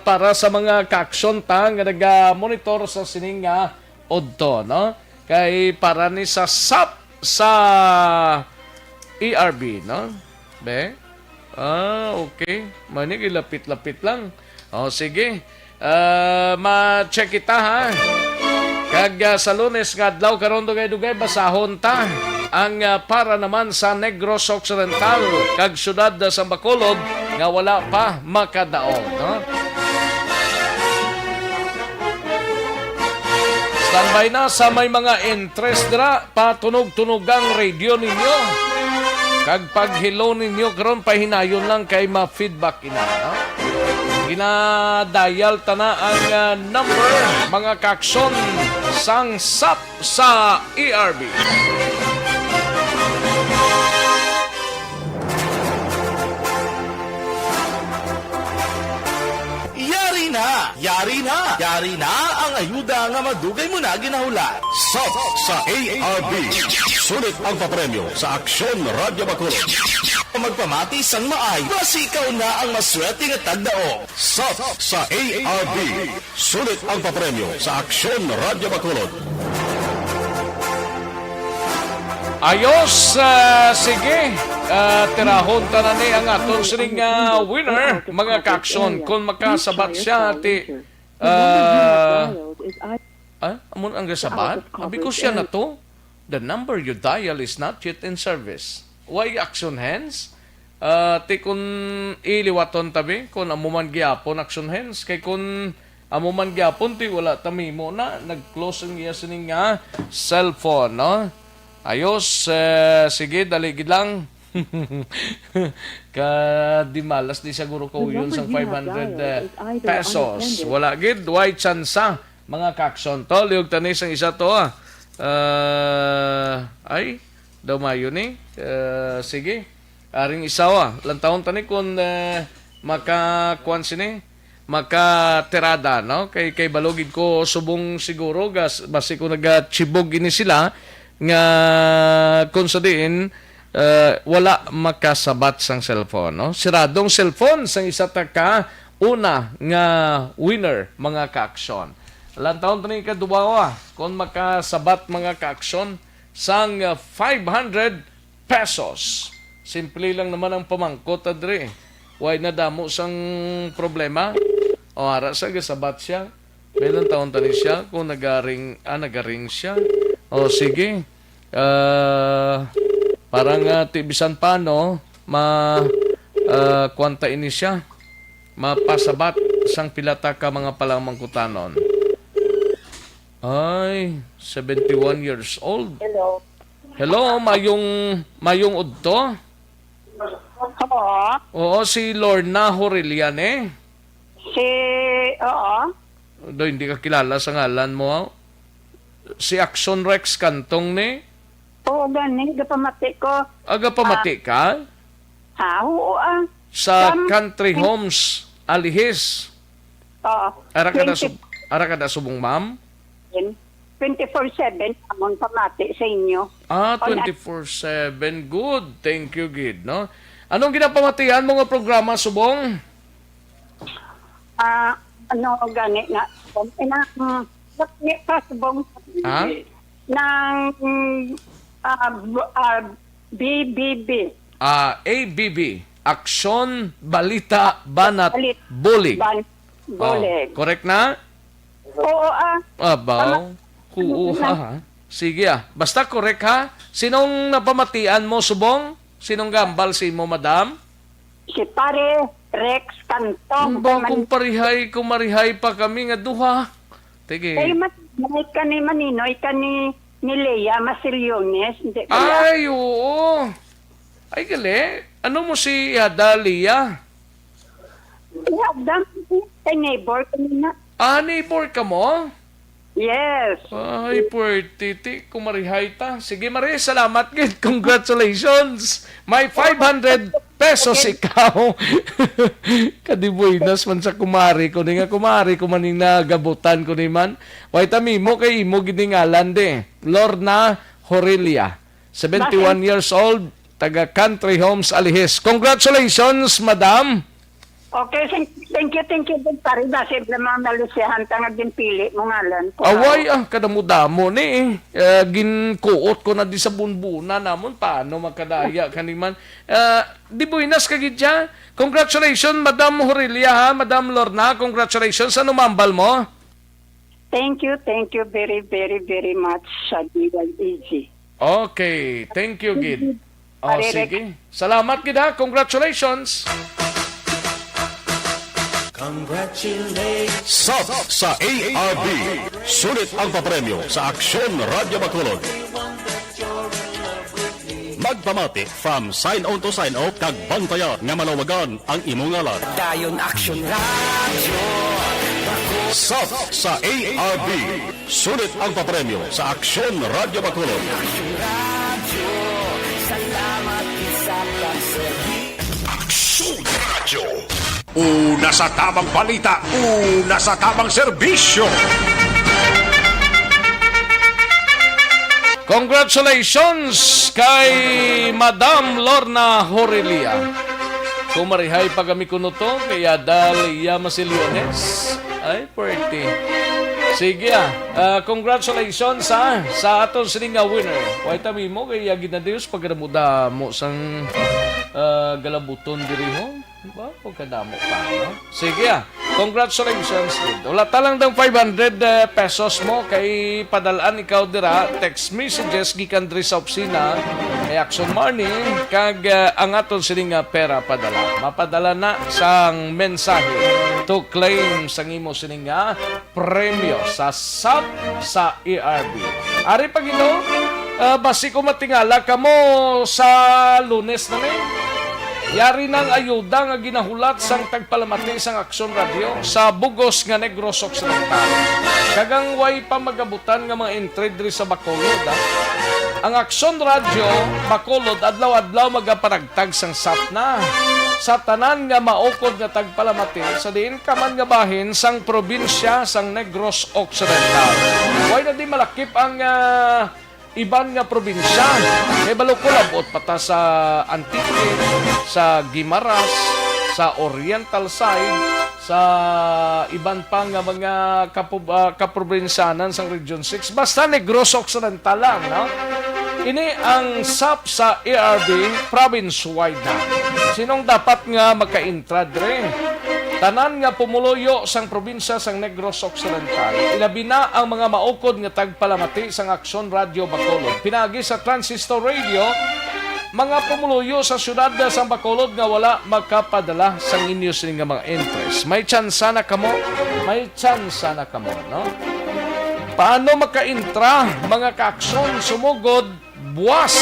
Para sa mga ka-action ta nga nag-monitor sa sining nga odto, no? Kay para ni sa SAP sa ERB, no? Be? Okay. Manig, ilapit-lapit lang. Sige. Ma-check kita, ha? Kag sa Lunes nga adlaw karon dugay-dugay basahon ta ang para naman sa Negros Occidental kag syudad sa Bacolod nga wala pa makadaog, no? Standby na sa may mga interest dira, patunog-tunog ang radio ninyo. Kag paghilo ninyo karon pahinayon lang kay ma-feedback ina. No? Gina-dial tana ang number mga kaakson sang SAP sa ERB. Yari na! Yari na! Yari na ang ayuda nga madugay mo na ginahula. SAP sa ARB. Sulit ang papremyo sa Aksyon Radyo Bacolod. Magpamati sang maay, basi ikaw na ang maswerte nga tagdao. SAP sa ARB. Sulit ang papremyo sa Aksyon Radyo Bacolod. Ayos, sige. Tirahon ta na ni ang atong sining winner, mga kaakson. Kung makasabat siya, amon ang gasabat? Abi ko siya na to. The number you dial is not yet in service. Why action hands? Kung iliwaton tabi, kung amuman gyapon action hands, kay kung amuman gyapon, wala tamimo na, nag-close ang iya sining cellphone, no? Ayos, sige, daligid lang. Di malas di siguro ko yun sang 500 pesos. Wala gid, why tsansa mga kakson to. Liog tanis ang isa to ay, daw mayo ni. Sige, aring isawa. Lantaon tani kung makakuan sini, makaterada, no? Kay balogid ko subong siguro, basi ko nagachibog ini sila, nga kung sa diin wala makasabat sang cellphone, no? Siradong cellphone sang isa ka una nga winner mga kaaksyon. Lantaon tani kaduwa kung makasabat mga kaaksyon sang 500 pesos. Simple lang naman ang pamangkot adre. Why na damo sang problema? O ara sa gasabat siya. Bilang taon tani siya kung nagaring siya. O sige. Parang tibisan pa, no? Kwanta ini siya. Mapasabat sang pilata ka mga palang mangkutanon. Ay, 71 years old. Hello, mayong udto? Oo, si Lorna Horelian Oo. Do, hindi ka kilala sa ngalan mo. Si Action Rex Kantong ni? Oo, gani. Gapamati ko. Aga pamati ka? Oo, Sa Country Homes, Alihis. Oo. Ara ka da subong, ma'am? 24/7 amon pamati sa inyo. 24/7. Good. Thank you, Gid, no? Anong ginapamatian mo nga programa, subong? Gani na. Pasubong. Ha? Ng BBB. ABB. Aksyon, Balita, Banat, Bulig. Bulig. Correct na? Oo, Abaw. Ha? Sige Basta correct ha? Sinong napamatian mo, subong? Sinong gambal si mo, madam? Si pare Rex Kantong. Kung marihay pa kami nga duha. Tige. Ay, may ka ni Maninoy, ka ni Lea Masillones. Ay, oo. Ay, gali. Ano mo si Adalia? Adam, kay neighbor kanina. Neighbor ka mo? Yes. Ay, puertiti. Kung marihay ta. Sige, Marie, salamat, Gid. Congratulations. May 500 pesos ikaw. Kadibuinas man sa kumari ko. Nga kumari ko maning nagabutan ko ni man. Waitami mo kay imo giningalan de. Lorna Horelia. 71 years old. Taga Country Homes, Alihis. Congratulations, madam. Okay, thank you din pare. Basi mga nalusihan tangag din pili mo ngalan. Away, kadamo-damo ni ginkuot ko na di sa bunbuna namon. Paano makadaya kaniman? Di buinas kagid siya. Congratulations, Madam Horelia, ha? Madam Lorna, congratulations. Ano mambal mo? Thank you very, very, very much, Shadi Easy. Okay, thank you, Gid. Sige. Salamat, Gid, ha? Congratulations. SAP sa ARB. Sulit ang papremyo sa Aksyon Radyo Bacolod. Magpamati from sign on to sign off kag bantayan nga malawagan ang imong ngalan. Dayon Action Radio. SAP sa ARB. Sulit ang papremyo sa Aksyon Radyo Bacolod. Aksyon Radio. Una sa tamang balita, una sa tamang serbisyo. Congratulations kay Madam Lorna Horelia. Kumarihay pa kami kuno to kaya Dalia Masiliones. Ay, pretty. Sige congratulations sa aton sining nga winner. Why tami mo kay ginadios pagdamuda mo sang galabuton diri ho. Ba, pagkadamo pa, no? Sige congratulations. Wala talang dang 500 pesos mo kay padalaan ikaw dira text messages gikan diri sa opisina kay Action Money kag ang aton sining nga pera padala. Mapadala na sang mensahe to claim sang imo sining nga premyo sa SAP sa ARB. Ari pagino, basi ko matingala kamo sa Lunes na ni. Yari ng ayuda nga ginahulat sang tagpalamati sang Aksyon Radio sa Bugos nga Negros Occidental. Kagang way pa magabutan nga mga entry diri sa Bacolod. Ang Aksyon Radio Bacolod adlaw-adlaw magaparagtag sang SAP na sa tanan nga maukod nga tagpalamati sa diin kaman nga bahin sang probinsya sang Negros Occidental. Way na di malakip ang iban nga probinsya. May balok-kulabot pata sa Antique, sa Guimaras, sa Oriental side, sa iban pa nga mga kaprobinsyanan sa Region 6. Basta Negros Occidental lang, no? Ini ang SAP sa ARB province-wide na. Sinong dapat nga maka-intra dire? Tanan nga pumuluyo sang probinsya sang Negros Occidental. Ilabi na ang mga maukod nga tagpalamati sang Aksyon Radio Bacolod. Pinagi sa Transistor Radio, mga pumuluyo sa syudad sang Bacolod nga wala makapadala sang inyo sining nga mga interest. May tsansa na kamo? May tsansa na kamo, no? Paano maka-intra mga ka-aksyon sumugod buwas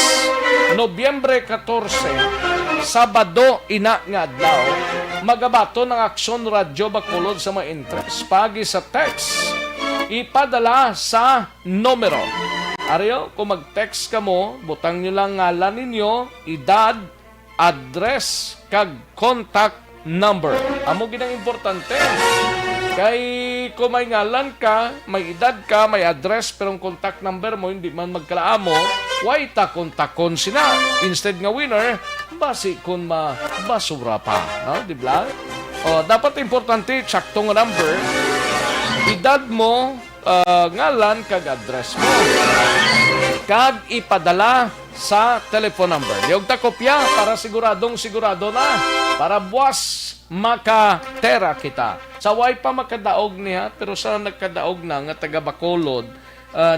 Nobyembre 14, Sabado ina nga adlaw? Magabato ng Aksyon Radio Bacolod sa mga interest. Pagi sa text, ipadala sa numero. Ariyo, kung mag-text ka mo, butang nyo lang ngalan ninyo, edad, address, kag contact number. Amo ginang importante. Kay kung may ngalan ka, may edad ka, may address, pero ang contact number mo, hindi man magkalaamo, why ta kontakon sina? Instead nga winner, basi kung basura pa. No? Di ba? O, dapat importante, sakto nga number, edad mo, ngalan, kag address mo. Kag ipadala sa telephone number. Diyog ta kopya para sigurado na. Para buwas makatera kita. Sa way pa makadaog niya, pero sa nagkadaog na nga taga Bacolod,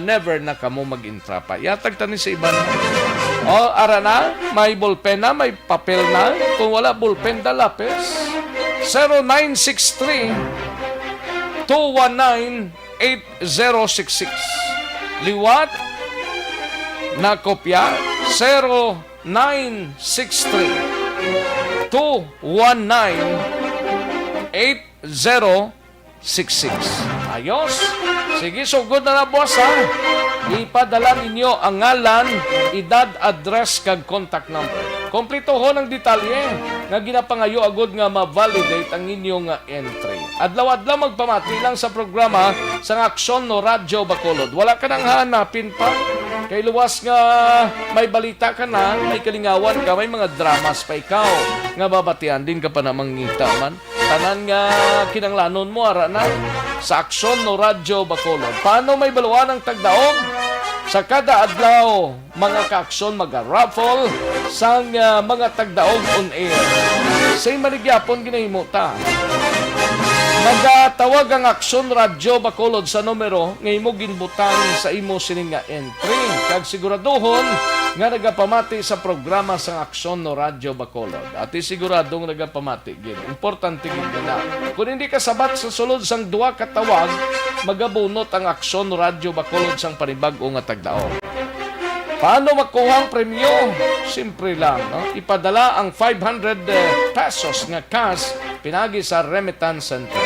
never na kamo mag-intra pa. Yatag tani sa iba na. O, ara na, may ballpen na, may papel na. Kung wala ballpen, dalapes. 0963-219-8066. Liwat na kopya 0963-219-8066. Ayos. Sige, sugod na boss ha. Ipadala ninyo ang ngalan, edad, address, kag contact number. Kompleto ho ng detalye nga ginapangayo agod nga ma-validate ang inyong entry. Adlaw-adlaw magpamati lang sa programa sa Aksyon no Radio Bacolod. Wala ka nang hanapin pa. Kay luwas nga may balita ka na, may kalingawan ka, may mga dramas pa ikaw. Nga babatian din ka pa namang ngita man. Tanan nga kinanglanon mo, ara na, sa Aksyon no Radio Bacolod. Paano may baluan ang tagdaog? Sa kada adlaw, mga ka-aksyon mag-raffle sang mga tagdaog on air. Say maligyapon ginahimuta. Magatawag ang Aksyon Radio Bacolod sa numero nga imo ginbutang sa imo sining nga entry. Kag siguraduhon nga nagapamati sa programa sa Aksyon no Radyo Bacolod. At siguradong nagapamati gid. Importante gid na. Kung hindi ka sabat sa sulod sang duwa ka tawag, magabunot ang Aksyon no Radyo Bacolod sang panibag-o nga tagdaog. Paano makuha ang premyo? Simple lang, no? Ipadala ang 500 pesos nga cash pinagi sa remittance center.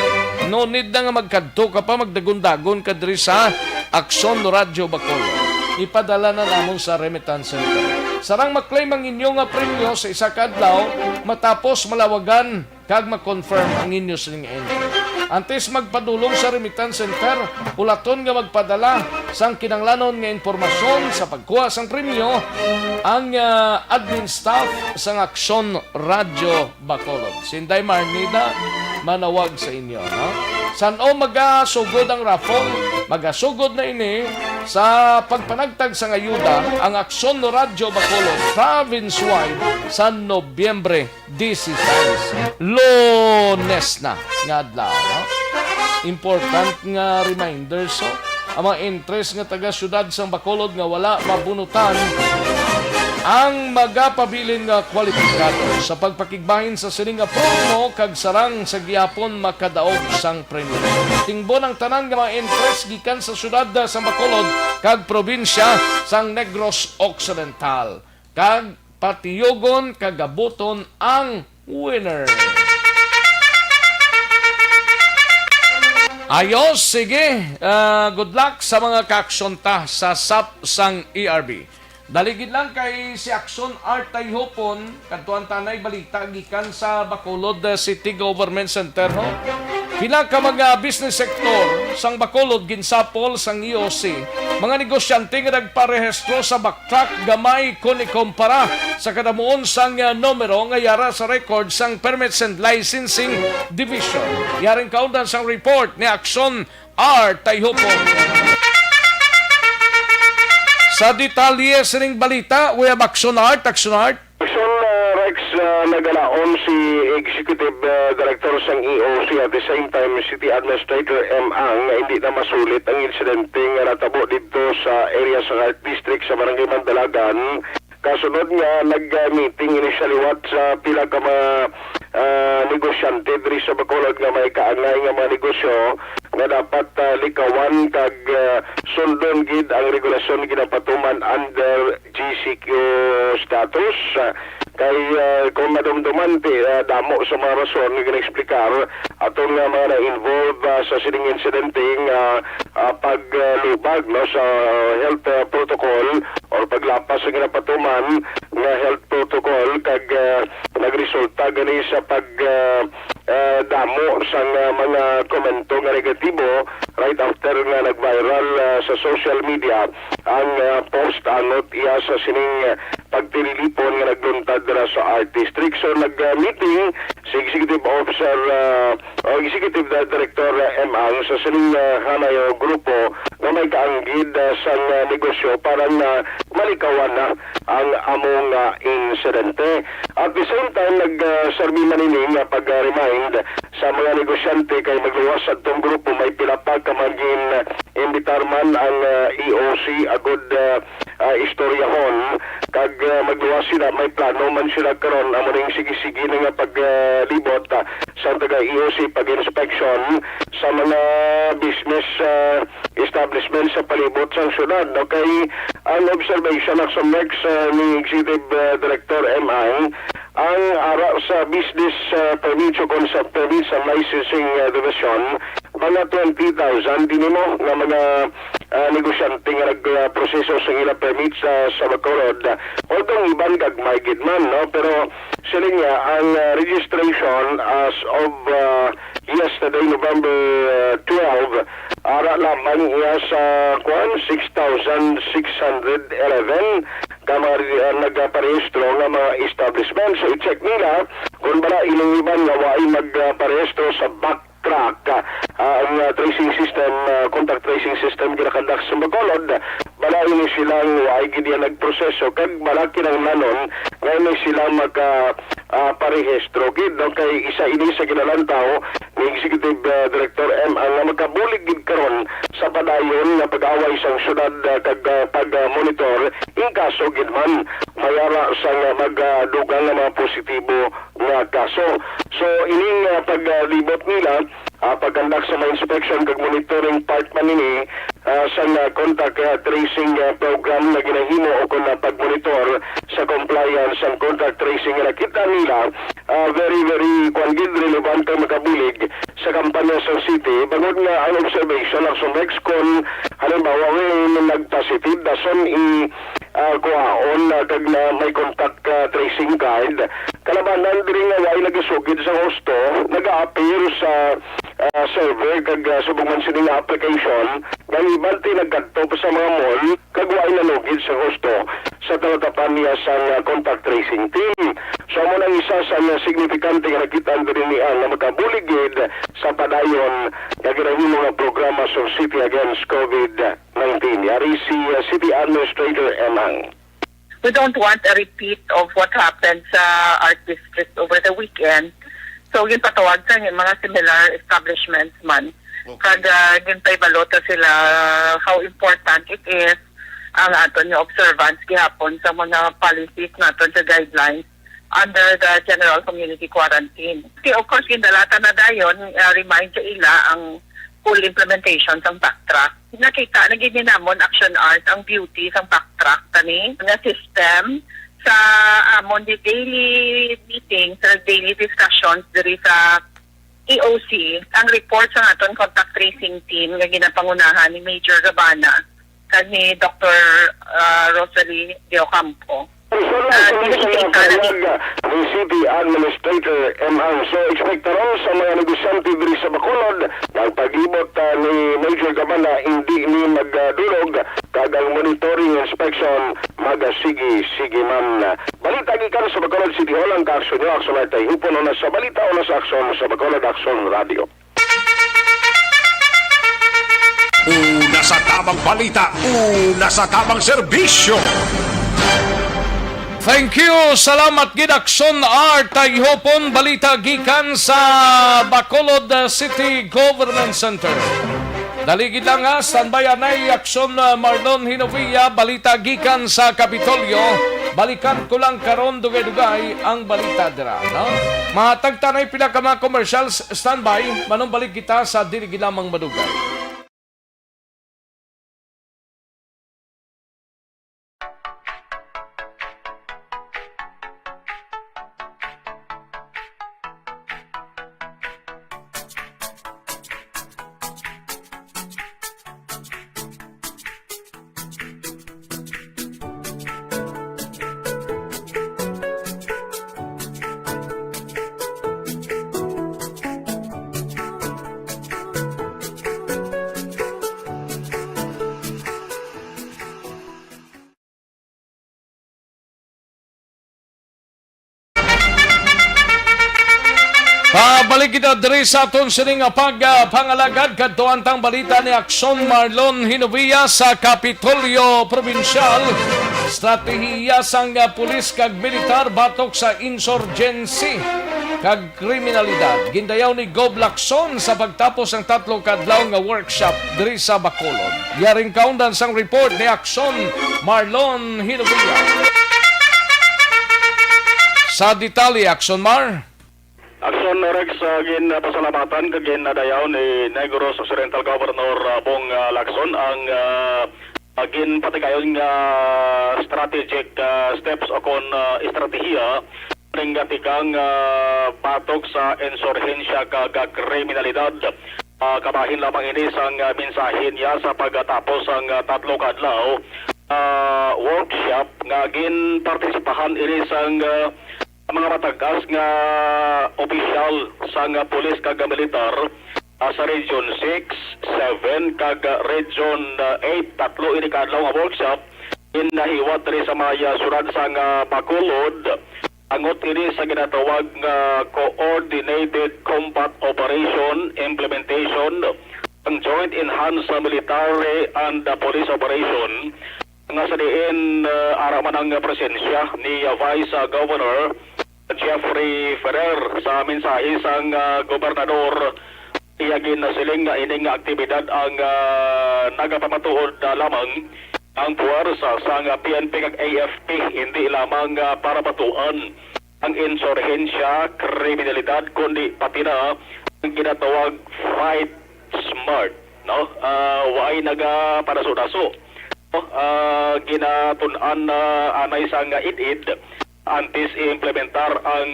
No need na nga magkadto ka pa, magdagon-dagon ka diri sa Aksyon no Radyo Bacolod. Ipadala na namon sa remittance center. Sarang maklaim ang inyo nga premyo sa isa ka adlaw matapos malawagan kag ma-confirm ang inyo sining entry. Antes magpadulong sa remittance center, ulaton nga magpadala sang kinanglanon nga impormasyon sa pagkuha sang premyo ang admin staff sang Aksyon Radyo Bacolod. Sinday Marnida, manawag sa inyo. No? Saan magasugod ang raffle? Magasugod na ini sa pagpanagtag sa ayuda ang Aksyon no Radyo Bacolod province-wide sa Nobyembre 16. Lunes na nga adlaw. No? Important nga reminder so ang mga interest nga taga-syudad sa Bacolod nga wala mabunutan ang magapabilin nga kwalipikado sa pagpakigbahin sa sining nga promo kag sarang sa gihapon makadaog sang premyo. Tingbon ang tanan nga mga interest gikan sa syudad sa Bacolod kag probinsya sang Negros Occidental. Kag patiyogon kag gabuton ang winner. Ayos, sige. Good luck sa mga kaaksyon sa SAP sang ERB. Daligid lang kay si Aksyon Art Tayhopon, kadtuan tanay balita gikan sa Bacolod City Government Center. No? Pila ka mga business sector sang Bacolod ginsapol sang EOC. Mga negosyante nga nagparehistro sa backtrack gamay kun ikumpara sa kadamuon sang numero nga yara sa record sang Permits and Licensing Division. Yaring kaundan sang report ni Aksyon Art Tayhopon. Sa detalye sining balita, we have Aksyon Art. Aksyon Rex, nagalaon si Executive Director sang EOC at the same time City Administrator M. Ang na hindi na masulit ang insidente nga natabo dito sa area sa Art District sa Barangay Mandalagan. Kasunod nga, nag-meeting ini sa liwat sa pila ka mga negosyante diri sa Bacolod nga may kaangay nga mga negosyo nga dapat likawan kag sundon gid ang regulasyon ginapatuman under GCQ status. Kay kung madumduman damo sa mga rason nga gina-explicar atong mga na-involve sa sining insidente nga paglubag no, sa health protocol or paglapas sa ginapatuman nga health protocol kag nagresulta gani sa pag damo sa mga komento nga negatibo right after nga nag-viral sa social media ang post anot iya sa sining pagtililipon nga nagluntad sa Art District. So nag-meeting si Executive Officer o Executive Director M. Ang sa sining hanayo grupo na may kaanggid sa negosyo para na malikawan na ang among insidente. At the same time, nag-serve manining pag-remind sa mga negosyante kay magluwas sa itong grupo may pilapag kamagin imbitar man ang EOC agod istoryahon kag magluwas sila may plano man sila karon amo ning sige-sige nga paglibot sa taga EOC pag-inspection sa mga business establishment sa palibot sa syudad. Okay, ang observation ng next ni Executive Director MI ang ara sa business permit o concept permit sa licensing division mga 20,000 din mo nga mga negosyante nga nagproseso sa ilang permits sa Bacolod. Although iban gagmay gid man, no? Pero sila nga ang registration as of yesterday, November 12, ara lamang iya sa 6,611 kama nagparehistro nga mga establishment. So i-check nila kung bala ilang iban nga waay magparehistro sa backtrack ang tracing system, contact tracing system ginakandak sa Bacolod balay ni silang way gid nagproseso kag malaki ng nanon ngayon sila parehistro gid no kay isa ini sa kinalantaw ni Executive Director M ang magkabulig gid karon sa padayon nga pag-away sang syudad kag pag-monitor in kaso gid man mayara sang magdugang nga mga positibo nga kaso. So ining paglibot nila pagkandak sa mga inspection kag monitoring part man ini sa contact tracing program na ginahimo o kung pag-monitor sa compliance ang contact tracing na nakita nila very kwangid relevant ang makabulig sa kampanya sa city bangod nga ang observation ang sumexcon halimbawa may nag-positive dason kuhaon kag na may contact tracing card kalabanan diri nga ay nagasugid sa husto nag-a-appear sa server kag subong man sining application nga ibante nagkadto pa sa mga mall kag way nalugid sa husto sa talatapan niya sa contact tracing team. So mo nang isa sa signifikante nga nakita diri niya nga makabuligid sa padayon nga ginahimo nga programa sa City Against COVID-19. Yari si City Administrator Emang. We don't want a repeat of what happened sa art district over the weekend. So, yun patawag sa yung mga similar establishments man. Kada yun pa ibalota sila how important it is ang aton yung observance gihapon sa mga policies naton sa guidelines under the general community quarantine. Okay, of course, gindalata na dayon, remind sa ila ang full implementation ng backtrack. Nakita, naging namon action art ang beauty ng backtrack kani nga system sa amon di daily meetings or daily discussions diri sa EOC ang report sa aton contact tracing team nga ginapangunahan ni Major Gabana kag ni Dr. Rosalie De Ocampo. Ni City Administrator M.Ang. So, ekspektaron sa mga negosyante diri sa Bacolod ang paglibot ni Major Gabana hindi ni magdulog kag ang monitoring inspection magasigi-sige man. Balita gikan sa Bacolod City Hall ang kaaksyon nyo. Aksyon ay tayo hupon na sa balita o na sa aksyon sa Bacolod Aksyon Radio. Una sa tamang balita, una sa tamang serbisyo. Thank you. Salamat gid Aksyon Art ay hopon balita gikan sa Bacolod City Government Center. Daligid lang nga standbyan ay Aksyon Marlon Hinovia balita gikan sa Kapitolyo. Balikan ko lang karon dugay-dugay ang balita dira, no? Mahatag tanay pila ka mga commercials standby manong balik kita sa dili lamang madugay. Pabalik kita diri sa aton sining pangalagad kadto antang balita ni Aksyon Marlon Hinovia sa Kapitolyo Provincial. Stratehiya sang pulis kag militar batok sa insurgency kag kriminalidad. Gindayaw ni Gov Lacson sa pagtapos ng 3 kadlaw nga workshop diri sa Bacolod. Yaring kaundan sang report ni Aksyon Marlon Hinovia. Sa detalye, Aksyon Mar. Aksyon Rex gin pasalamatan kag ginadayaw ni Negros Occidental Governor Bong Lacson ang gin patigayon nga strategic steps o kon estratehiya ning gatikang patok sa insurhensya kag kriminalidad. Kabahin lamang ini sang mensahe niya sa pagtatapos ang 3 kadlaw workshop nga gin partisipahan ini sang mga matagas nga opisyal sa nga pulis kag militar sa Region 6, 7 kag Region 8 tatlo ini kadlaw nga workshop in nahiwat rin sa mga surad sa nga Bacolod angot ini sa ginatawag nga Coordinated Combat Operation Implementation ang Joint Enhanced Military and Police Operation nga sa diin araman ang presensya ni Vice Governor Jeffrey Ferrer sa mensahe sang gobernador iyagin na siling nga ining nga aktibidad ang nagapamatuod lamang ang puwersa sang PNP kag AFP hindi lamang para batuan ang insurhensya, kriminalidad kundi pati na ang ginatawag fight smart, no? Way naga para daso. Ginatun-an anay sang it antes implementar ang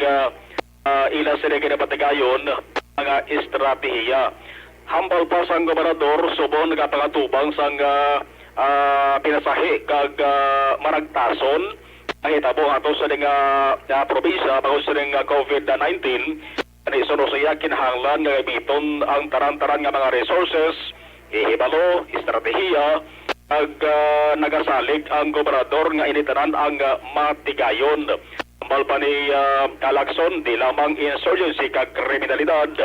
ilang sila ginapatigayon mga estratehiya. Hambal pa sang gobernador subon nagapangatubang sang pinasahi kag maragtason ahitabo ato sa nga probinsya bago sa nga COVID-19 ani suno siya kinahanglan nga biton ang taran-taran nga mga resources ihibalo estratehiya ag nagasalig ang gobernador nga initanan ang matigayon. Hambal pa ni Kalakson di lamang insurgency kag kriminalidad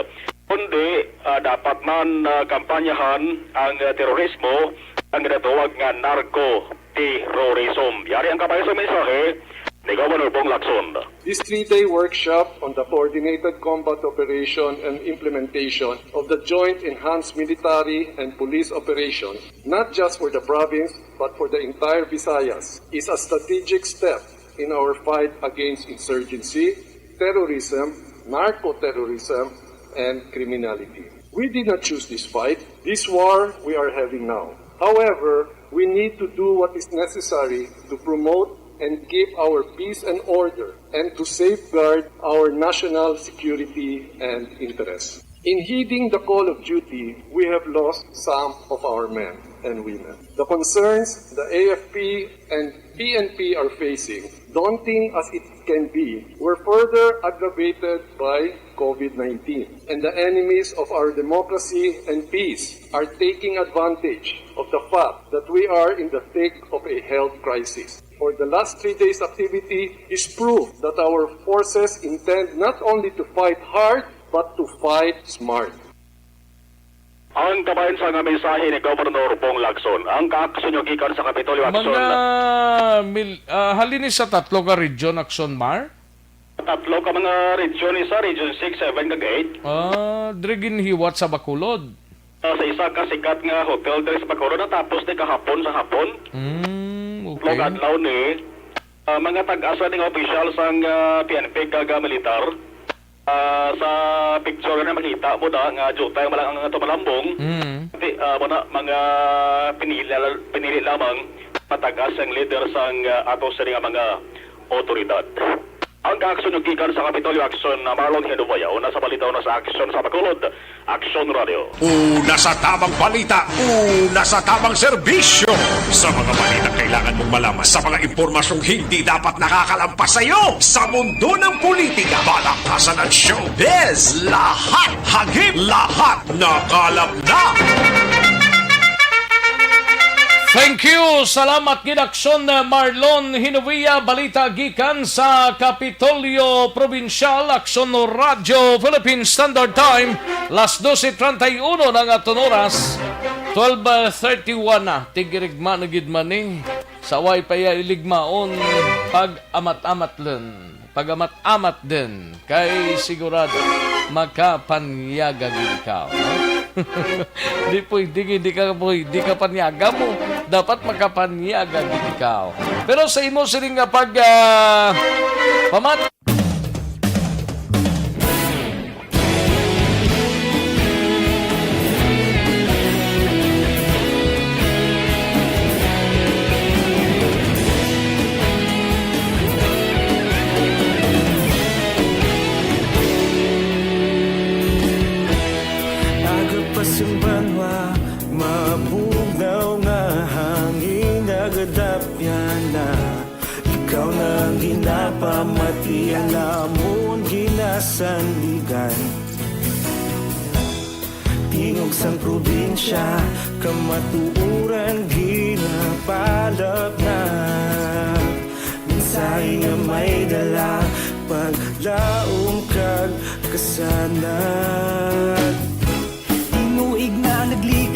kundi dapat man kampanyahan ang terorismo ang ginatawag nga narco-terrorism. Yari ang kapay sa mensahe ni Governor Bong Lacson. This 3-day workshop on the coordinated combat operation and implementation of the Joint Enhanced Military and Police Operation, not just for the province but for the entire Visayas, is a strategic step in our fight against insurgency, terrorism, narco-terrorism, and criminality. We did not choose this fight, this war we are having now. However, we need to do what is necessary to promote and keep our peace and order and to safeguard our national security and interests. In heeding the call of duty, we have lost some of our men and women. The concerns the AFP and PNP are facing, daunting as it can be, were further aggravated by COVID-19. And the enemies of our democracy and peace are taking advantage of the fact that we are in the thick of a health crisis. For the last 3 days' activity is proof that our forces intend not only to fight hard, but to fight smart. Ang kabayan sa nga mensahe ni Governor Bong Lacson, ang kaaksyon yung gikan sa Kapitolyo Action. Halini sa tatlo ka region Action Mar? Tatlo ka mga region isa, Region 6, 7, kag 8. Drigin hiwat sa Bacolod. Sa isa ka sikat nga hotel diri sa Bacolod natapos ni kahapon sa hapon. Okay. Log adlaw ni mga tag-asa ning opisyal sang PNP kag militar. Sa picture na makita mo da nga jutay malang ang tumalambong. Mga pinili lamang matagas ang leader sang ato sa mga otoridad. Ang kaaksyon yung gikan sa Kapitolyo Action na Marlon Hedovaya una sa balita na sa Action sa Bacolod, Action Radio. Una sa tamang balita, una sa tamang serbisyo. Sa mga balita kailangan mong malaman, sa mga impormasyong hindi dapat nakakalampas sa iyo. Sa mundo ng politika, balakasan ng showbiz, lahat hagip, lahat nakalap na. Thank you! Salamat Ginaksyon Marlon Hinovia, balita gikan sa Kapitolyo Provincial, Aksyon Radio, Philippine Standard Time, las 12:31 ng aton oras, 12:31 na, tigirigma na gidmaning, saway pa ya iligmaon, pag-amat-amat din, kay sigurado, makapanyagag ikaw, no? Di ka panyaga mo. Dapat makapanyaga ikaw. Pero sa imo siling nga pag pamat Pasimbanwa, mapugnaw nga hangin nagadapyan na. Ikaw nang ginapamati, alamon ginasandigan. Tingog sang probinsya, kamatuuran ginapalap na. Minsay nga may dala, paglaong kag kasanat. Inuig na nagli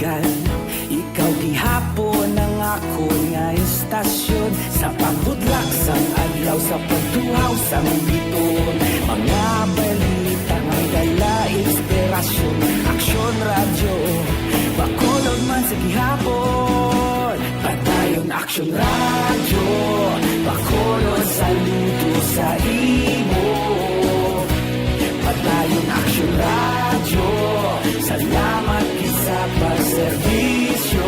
Sa pagbudlak sang adlaw sa pagtuhaw sang biton, mga balita nga dala inspirasyon, aksyon radyo, bakolod man sa gihapon. Padayon aksyon radyo, bakolod sa luto sa imo. Padayon aksyon radyo, salamat sa pagserbisyo.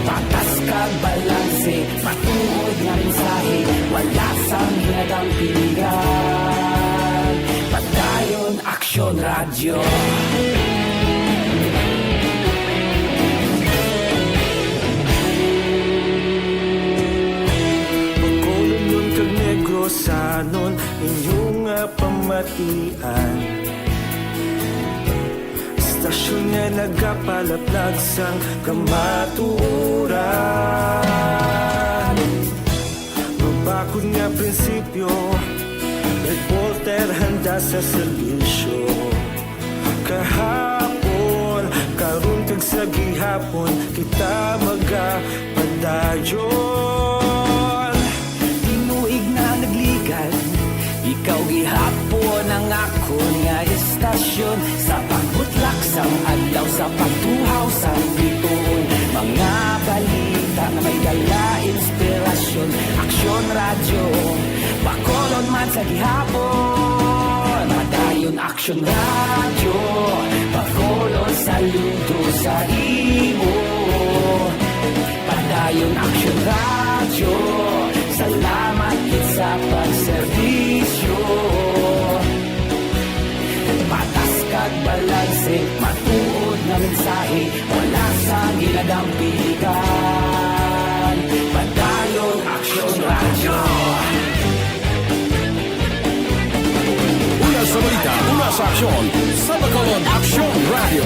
Patas kag balanse, matuod nga mensahe, wala sang hinagang pilihan. Padayon aksyon radyo. Pagkolon kag Negrosanon, inyong pamatian. Istasyon nga nagapalaplag sang kamatuoran. Mabakod nga prinsipyo, reporter handa sa serbisyo. Kahapon, karon kag sa gihapon, kita magapadayon. Tinuig na nagligan, ikaw gihapon ang akon nga istasyon. Sa pagbutlak sang adlaw, sa pagtuhaw sang biton, mga balita na may dala inspirasyon, aksyon radyo, bakolon man sa gihapon. Padayon aksyon radyo, bakolon sa luto sa imo. Padayon aksyon radyo, salamat sa pagserbisyo. Patas kag balanse, matuod na mensahe, wala sa gilagang pilihan. Padayon aksyon radyo. Una sa balita, una sa aksyon, sa Bacolod Aksyon Radio.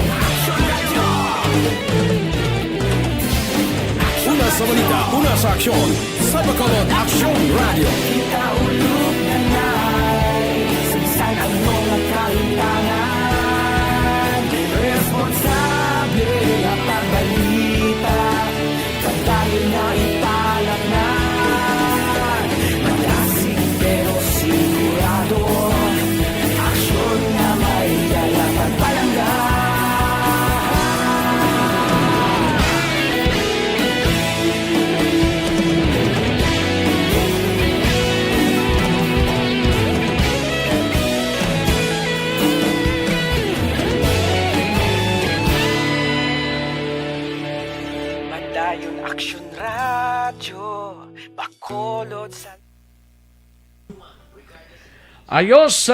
Una sa balita, una sa aksyon, sa Bacolod Aksyon Radio. Kita ulog na na'y sinsan ang mga kaintangan. Responsable na pagbalita, pagdayon na ipalat na. Magasig pero sigurado, aksyon na may dalang pagpalanggan. Padayon aksyon radyo, bakolod sa... Ayos,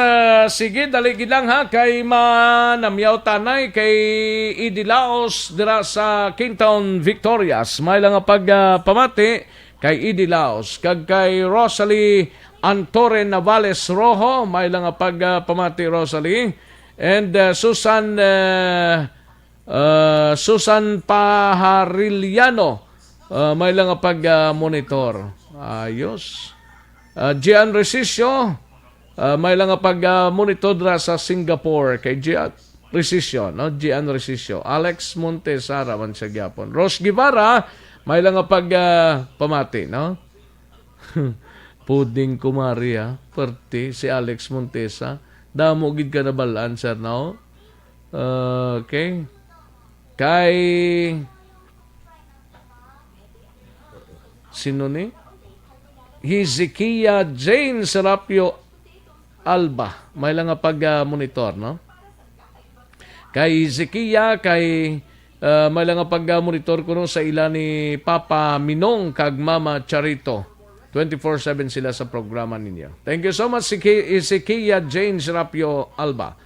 sige, daligid lang ha, kay manamyaw tanay, kay Idilaos dira sa Kingtown, Victorias. May lang nga pagpamati kay Idilaos. Kag kay Rosalie Antore Navales Rojo, may lang nga pagpamati Rosalie. And Susan Pahariliano, may lang nga pag-monitor. Ayos. Gian Resisio, may lang nga pag-monitor dra sa Singapore kay Gian Resisio, no? Gian Resisio. Alex Montesara man sa gyapon. Ros Guevara, may lang nga pamati, no? Puding kumari ha, perti si Alex Montesa. Damo gid ka na balaan, sir, no? Okay. Kay sino ni? Hezekiah Jane Serapio Alba. May lang nga pag-monitor, no? Kay Hezekiah, kay may lang nga pag-monitor ko no sa ila ni Papa Minong kag Mama Charito. 24/7 sila sa programa ninyo. Thank you so much, Hezekiah Jane Serapio Alba.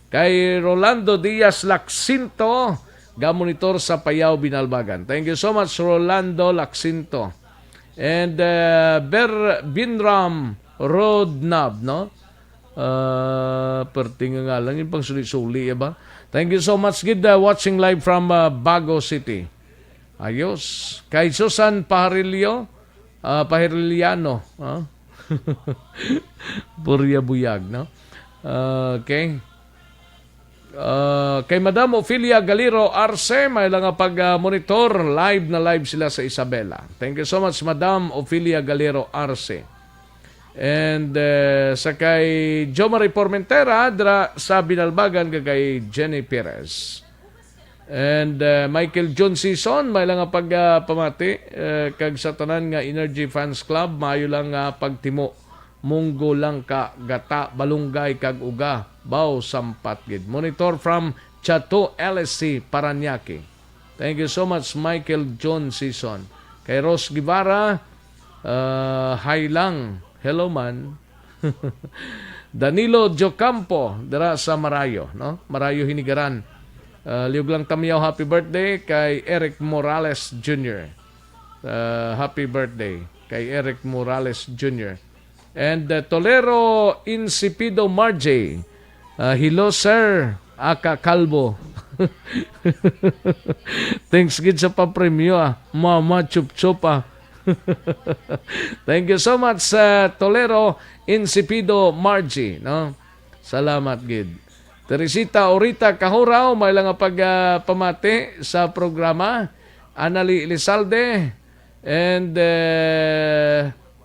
Kay Rolando Diaz Lacsinto, ga-monitor sa Payao, Binalbagan. Thank you so much, Rolando Lacsinto. And Binram Rodnab, no? Pertinga nga lang yung pang suli-suli, ba? Thank you so much, Gid, watching live from Bago City. Ayos. Kay Susan Pahiriliano. Purya Buyag, no? Okay. Kay Madam Ophelia Galiro Arce, may lang nga pag-monitor. Live na live sila sa Isabela. Thank you so much, Madam Ophelia Galiro Arce. And sa kay Jo Marie Formentera, dra sa Binalbagan, kay Jenny Perez. And Michael John Season, may lang nga pamati. Kag sa tanan nga Energy Fans Club, mayo lang nga pagtimo. Munggo lang ka, gata, balunggay, kag uga, baw, sampat gid. Monitor from Chateau LSC, Paranaque. Thank you so much, Michael John Season. Kay Ros Guevara, hi lang. Hello man. Danilo Jocampo, dara sa Marayo, no? Marayo Hinigaran. Liog lang tamiyaw, happy birthday kay Eric Morales Jr. Happy birthday kay Eric Morales Jr. And Tolero Insipido Marjay. Hello sir, aka kalbo. Thanks gid sa papremyo Mama chup-chup Thank you so much Tolero Insipido Marjay, no? Salamat gid. Teresita Orita Kahuraw, may lang pamati sa programa. Anali Elizalde and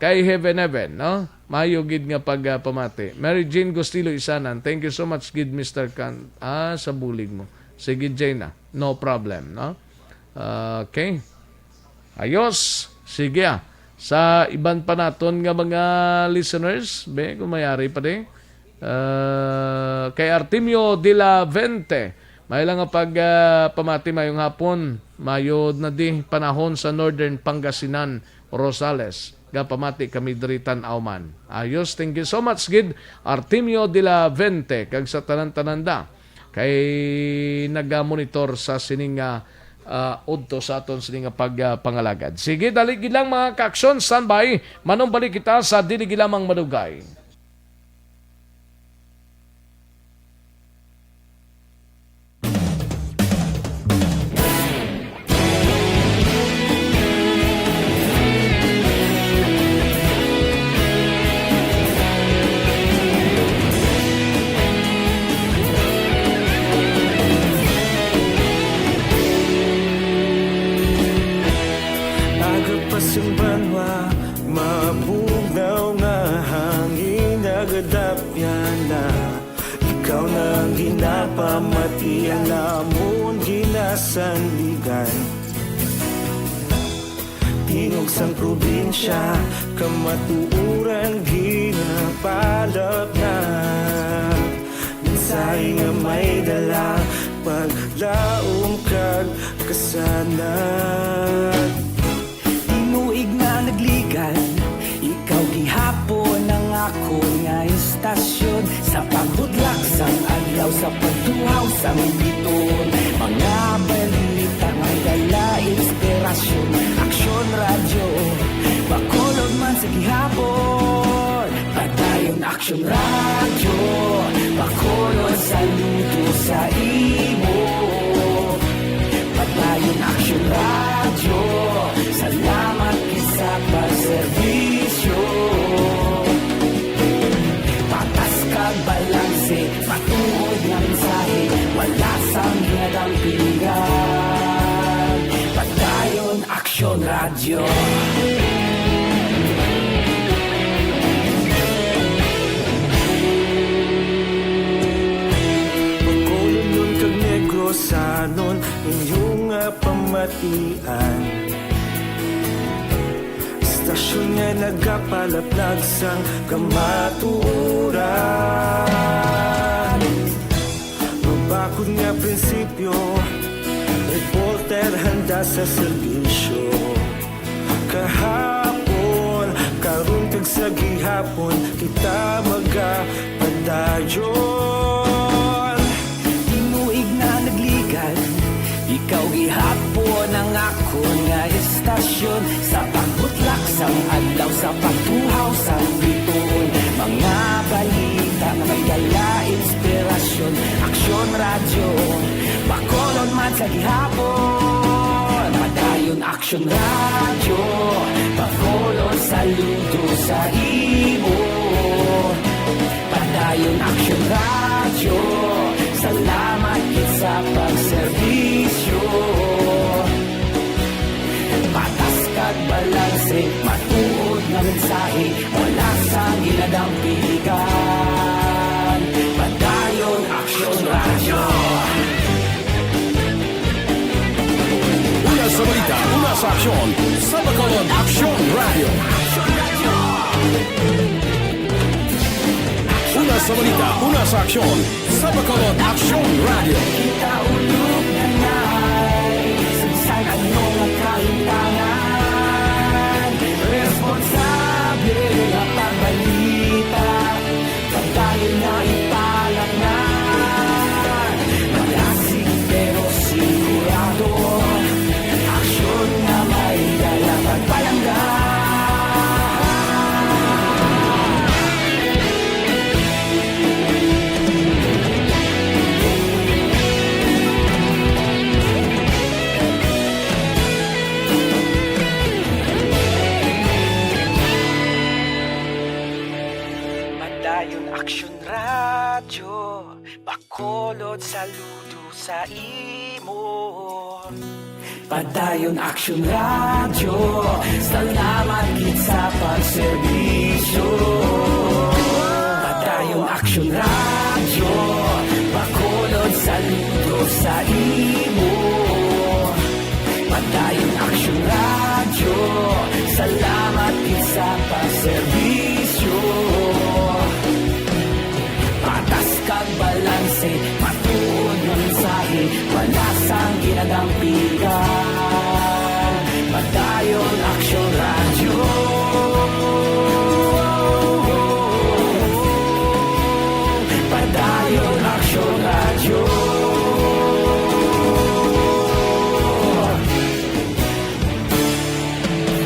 kay Heaven, no? Mayo gid nga pamati. Mary Jane Gustilo Isanan, thank you so much gid Mr. Kan. Sa bulig mo. Sige Jane, no problem, no? Okay. Ayos. Sige Sa iban pa naton nga mga listeners, kung mayari pa din. Kay Artemio de la Vente, may lang nga pamati mayong hapon, mayod na di panahon sa Northern Pangasinan, Rosales. Pamati kami diritan auman. Ayos, thank you so much gid Artemio de la Vente kag sa tanan-tananda kay naga-monitor sa sining udto sa aton sining pagpangalagad. Sige, dali gid lang mga kaaksyon, standby. Manong balik kita sa dili gid lamang madugay. Mabugaw nga hangin nagadapyan na ikaw nang ginapamati ang lamon ginasandigan tingog sang probinsya kamatuuran ginapalap na minsay nga may dala paglaom kag kasanan tinuig nga nagligan ikaw gihapon ang ako nga istasyon sa pagbudlak sang adlaw sa pagtuhaw sang biton mga balita may dala inspirasyon aksyon radyo bakulog man sa gihapon padayon aksyon radyo bakulog saludo sa imo padayon aksyon radyo salamat kisa pagserbisyo patas kag balanse patuod nga mensahe wala sang hinadang pilihan padayon aksyon radyo pagkulong nun kag Negros anon inyong pamatian istasyon nga nagapalaplag sang kamaturan mabakod nga prinsipyo reporter handa sa serbisyo kahapon karon kag sa gihapon kita magapadayon tinuig na nagligan ikaw gihapon ang ako nga istasyon sa pagbutlak sang adlaw sa pagtuhaw sa biton mga balita na may dala inspirasyon aksyon radyo bakolon man sa gihapon padayon aksyon radyo bakolon saludo sa imo padayon aksyon radyo salamat pagserbisyo. Patas kag balanse, matuod nga mensahe, wala sa ginadang piligan. Padayon Aksyon Radyo. Una sa balita, una sa aksyon, sa Bacolod Aksyon Radio. Una sa balita, una sa aksyon, sa Bacolod Aksyon Radio. Kita ulog na nai, saysay anong ang kahintangan. Responsable na pagbalita, pagdahil na ipalat na. Malasig pero sigurado, aksyon na may dala pagpalanggan. Padayon Aksyon Radyo, Bacolod saludo sa imo. Padayon Aksyon Radyo, salamat gid sa pagserbisyo. Padayon Aksyon Radyo, Bacolod saludo sa imo. Padayon Aksyon Radyo, salamat gid sa pagserbisyo. Patas kag balanse, matuod nga mensahe, wala sang ginadampigan. Padayon Aksyon Radyo. Padayon Aksyon Radyo.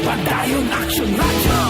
Padayon Aksyon Radyo.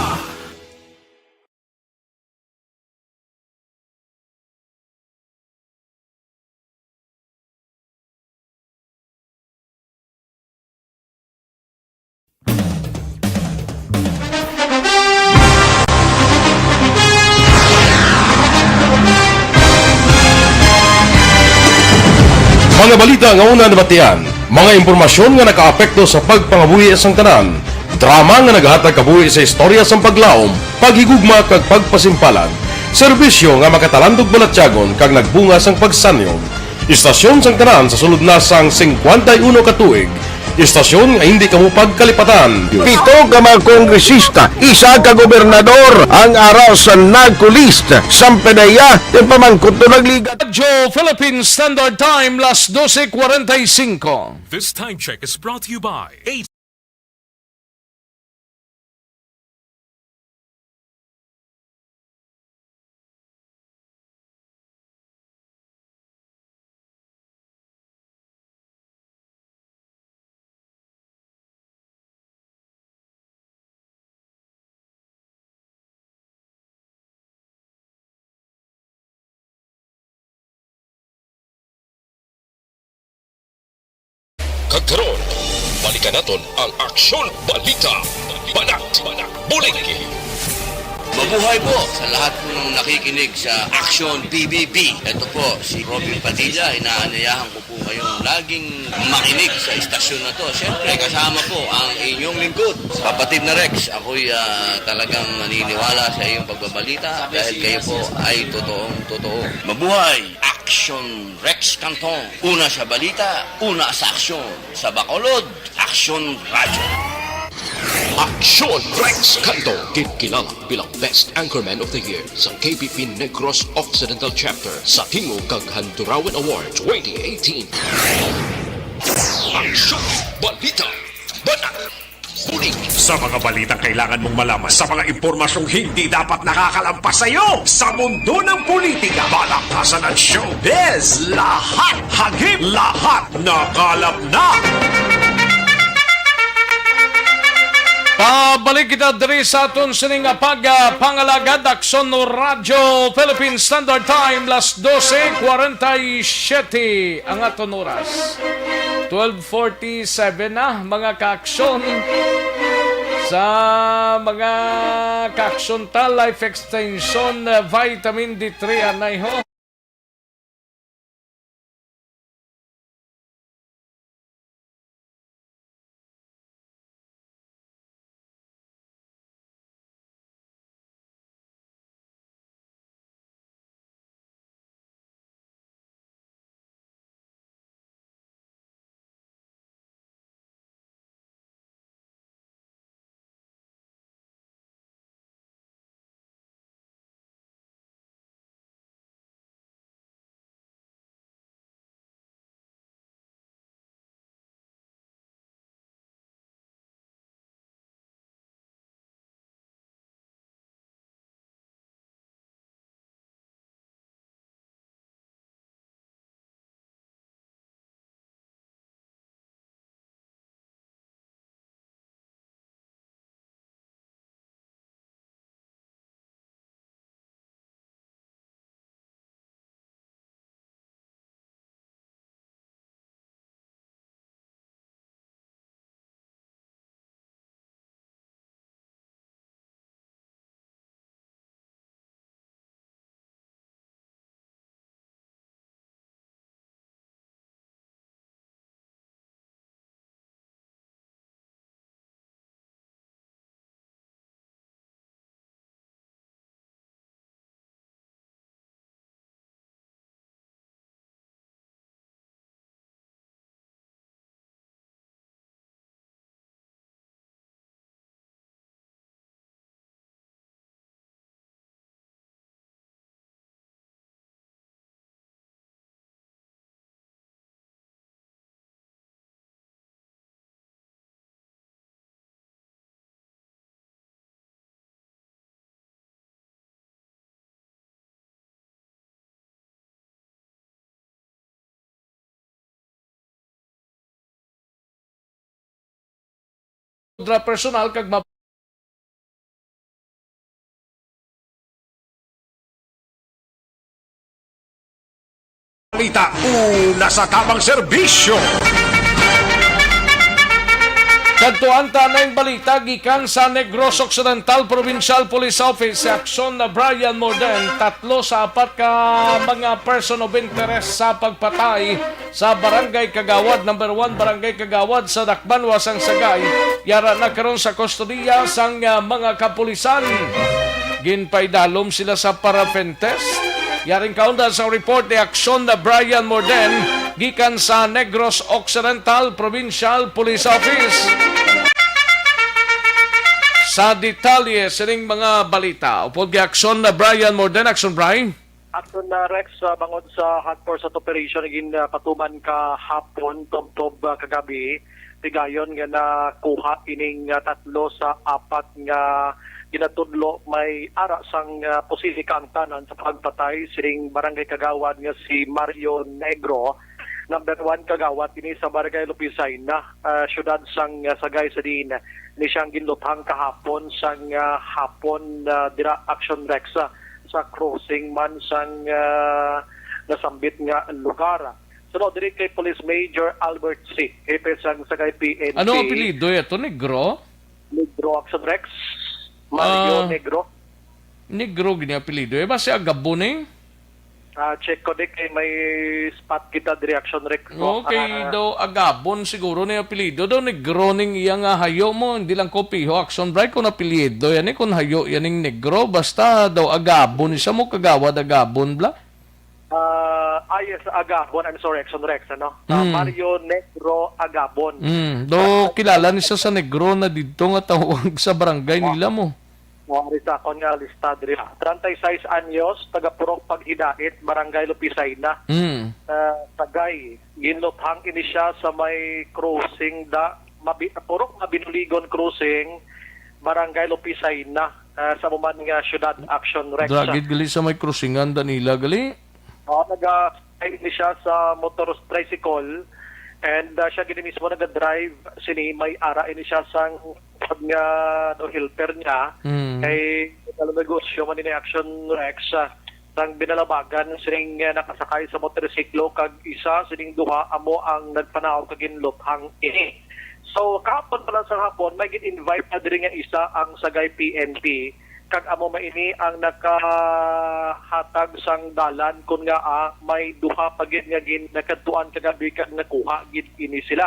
Mga balita nga una nabatian, mga impormasyon nga nakaapekto sa pagpangabuhi sa tanan, drama nga nagahatag kabuhi sa istorya sa paglaom, paghigugma kag pagpasimpalan, serbisyo nga makatalandog balatyagon kag nagbunga sang pagsanyog, istasyon sang tanan sa sulod na sang 51 ka tuig, istasyon nga hindi kamo pagkalipatan. 7 ka mga kongresista, isa ka gobernador ang araw sa nagkulist sa PDEA yung pamangkot to nagligat. Radyo Philippine Standard Time, las 12:45. This time check is brought to you by Kagkaroon, balikan naton ang Aksyon Balita. Banat, Buliki. Mabuhay po sa lahat po ng nakikinig sa Action PBB. Ito po si Robin Padilla. Inaanyayahan ko po kayong laging makinig sa istasyon na to. Siyempre kasama po ang inyong lingkod. Kapatid na Rex, ako'y talagang naniniwala sa iyong pagbabalita dahil kayo po ay totoo. Mabuhay! Action Rex Canton. Una sa balita, una sa aksyon. Sa Bacolod, Action Radyo. Aksyon Rex Canto, kilala bilang Best Anchorman of the Year sa KBP Negros Occidental Chapter sa Tingog kag Handurawan Award 2018. Aksyon Balita. Banat. Bulig. Sa mga balitang kailangan mong malaman, sa mga impormasyong hindi dapat nakakalampas sa iyo, sa mundo ng politika, balakasan at showbiz, lahat hagip, lahat nakalap na. Pabalik kita diri sa aton sining pangalagad Aksyon Radyo Philippine Standard Time, las 12:47 ang aton oras. 12:47 na mga kaaksyon sa mga kaaksyon ta life extension vitamin D3 anay ho. dra personal kag Balita una sa tamang serbisyo. Kadtuan tanang balita gikan sa Negros Occidental Provincial Police Office sa aksyon na Brian Morden, 3 sa 4 ka mga person of interest sa pagpatay sa Barangay Kagawad, number 1 Barangay Kagawad sa Dakban, Wasang Sagay. Yara na karon sa kustodiya sang mga kapulisan. Ginpaydalom sila sa paraffin test. Yaring kaunda sa report ni aksyon na Brian Morden gikan sa Negros Occidental Provincial Police Office. Sa detalye sining mga balita, upod gi aksyon na Brian Morden, aksyon Brian. Action na Rex, bangod sa hot pursuit operation naging patuman ka hapon tob kagabi, tigayon nga nakuha ining 3 sa 4 nga ginatudlo may ara sang posible kang tanan sa pagpatay sining Barangay Kagawad nga si Mario Negro, number 1 Kagawad ini sa Barangay Lupisay na syudad sang Sagay sa din ni siyang ginluthang kahapon sang hapon dira action Rex sa crossing man sang nasambit nga lugar. Sunod diri kay Police Major Albert C. Hepe sang Sagay PNP. Ano ang apelido ito? Negro? Negro action Rex. Mario Negro. Negro gini apelido. Basi agabon eh. Check ko din kay may spot kita reaction Rex. Okay, daw agabon siguro na yung apelido. Daw Negro ning iyang hayo mo. Hindi lang ko piho. Action break kung apelido. Yan kung hayo yan ning Negro. Basta daw agabon. Isa mo kagawad agabon bla? Yes, Agabon. I'm sorry, Action Rex. Mario Negro Agabon. Do kilala ni sa Negro na dito nga tawag sa barangay nila mo. Rita ko nga lista diri. 36 anyos, taga Purok Paghidait, Barangay Lupisay na. Tagay, ginluthang ini siya sa may crossing Purok Mabinuligon crossing, Barangay Lupisay na. Sa muman nga syudad Action Rex. Dragit gali sa may crossingan Danila gali. Nag-drive ni siya sa motor tricycle and siya gini mismo nag-drive sini may ara ini siya sang nga helper niya kay negosyo man ni Action Rex sang binalabagan sining nakasakay sa motorsiklo kag isa sining duha amo ang nagpanaw kag ginluthang ini. So kahapon pala sa hapon may gin-invite na diri nga isa ang Sagay PNP kag amo maini ang nakahatag sang dalan kun nga may duha pa gid nga nakadtuan kagabi kag nakuha gid ini sila.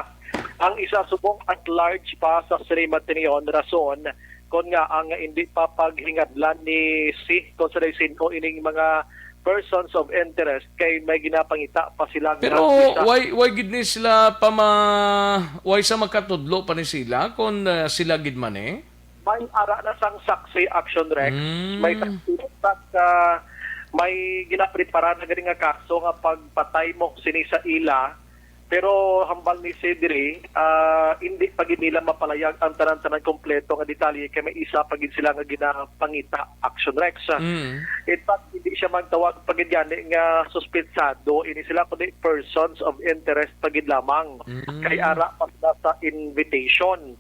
Ang isa subong at large pa sa Srimatinion rason kun nga ang hindi pa paghingadlan ni kung sa sino ining mga persons of interest kay may ginapangita pa sila. Pero why gid ni sila why sa makatudlo pa ni sila kung sila gid man eh? May ara na sang saksi Action Rex. May saksi may ginaprepara na gani nga kaso nga pagpatay mo sini sa ila. Pero hambal ni Cedri, hindi pa gid nila mapalayag ang tanan-tanan kompleto nga detalye kay may isa pa gid sila nga ginapangita Action Rex. In fact, hindi siya magtawag pa gid gani nga suspetsado, ini sila kundi persons of interest pa gid lamang. Kay ara pa sa invitation.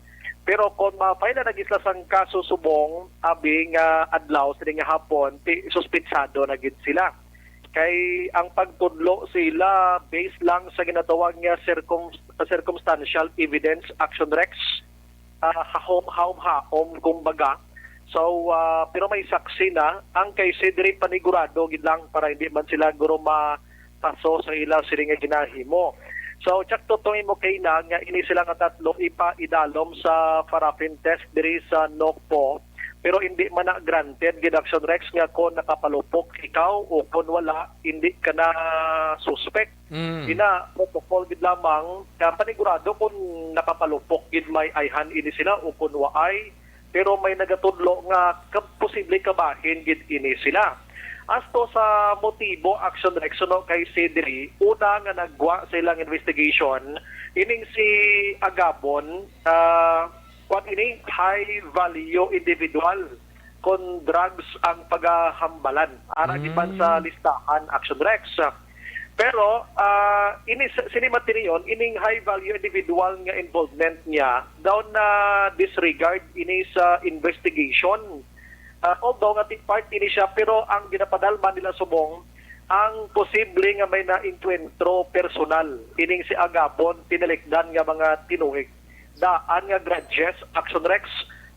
Pero kung mapay na nagisla sang kaso subong, abing adlaw sa nga hapon, suspitsado na gid sila. Kay ang pagtudlo sila based lang sa ginatawag nga circumstantial evidence Action Rex, hahom kumbaga. So, pero may saksi na, ang kay Cedric panigurado gid lang para hindi man sila guro mapaso sa ila sila nga ginahimo. So, tsak tutungi mo kay na nga ini sila nga 3 ipa-idalom sa paraffin test diri sa Nokpo. Pero hindi man na granted gid Action Rex nga kung nakapalupok ikaw o kung wala, hindi ka na suspect. Ina, protocol gid lamang, panigurado kung nakapalupok gid may ayhan ini sila o kung waay. Pero may nagatudlo nga posible kabahin gid ini sila. As to sa motibo, Action Rex, kay Cedri, una nga nagwa sa ilang investigation, ining si Agabon, ini high value individual kung drugs ang paghahambalan. Ara giban sa listahan, Action Rex. Pero ini sinimati niyon ining high value individual nga involvement niya daw na disregard ini sa investigation. Although nga part ini siya pero ang ginapadalman nila subong ang posible nga may na-encuentro personal ining si Agapon tinalikdan nga mga tinuig. Daan nga grudges, action rex,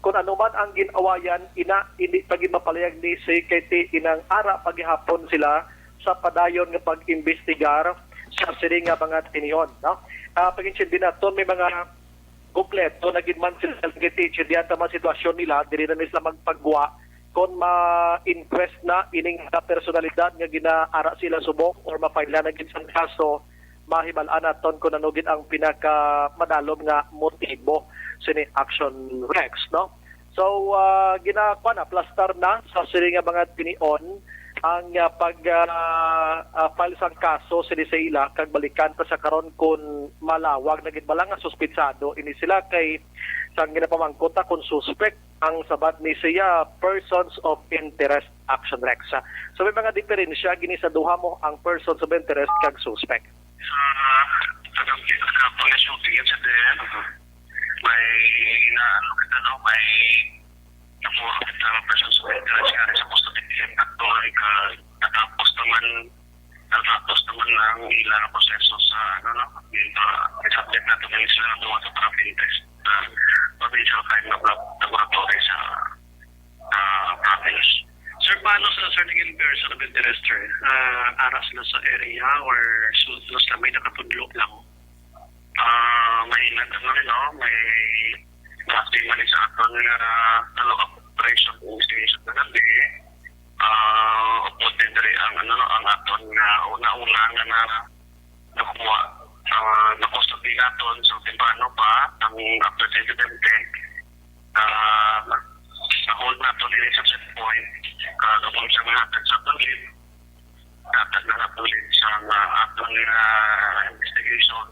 kung ano man ang ginawayan, hindi pagin mapalayag ni si KT inang ara paghihapon sila sa padayon nga pag-imbestigar sa siring nga mga tiniyon. No? Pag-insin din natin, may mga kumpleto na ginman sila KT, diyan ta mga sitwasyon nila, dili na nila magpagwa kung ma-inquest na ining personalidad nga ginaara sila subok or mapaila na ginsang kaso, mahibalaan naton kung ano gid ang pinaka madalom nga motibo sini Action Rex, no? So ginakuha na plastar na sa siri nga mga tinion ang pag-file sang kaso sini sa ila kag balikan pa sa karon kun malawag na gid bala nga suspitsado ini sila kay sang ginapamangkota kun suspect ang sabat ni siya persons of interest Action Rex. So may mga diferensya gini sa duha mo ang persons of interest kag suspect. Police shooting incident, may may persons of interest nga sa post-detective actually natapos naman ang ilang proseso sa subject natin ng sila doon sa traffic test provincial crime laboratory sa province. Sir, paano sa certain person of interest, sir? Aras na sa area or sultos na may nakatudlok lang? May may active man sa aton na operation investigation na nabi. Upod din rin ang aton na una-una na nakuha. Nakonstruct naton sa timpano pa ang after incident na-hold naton in sa set point kapag siya natin sa tulit natin na tulit sa aton investigation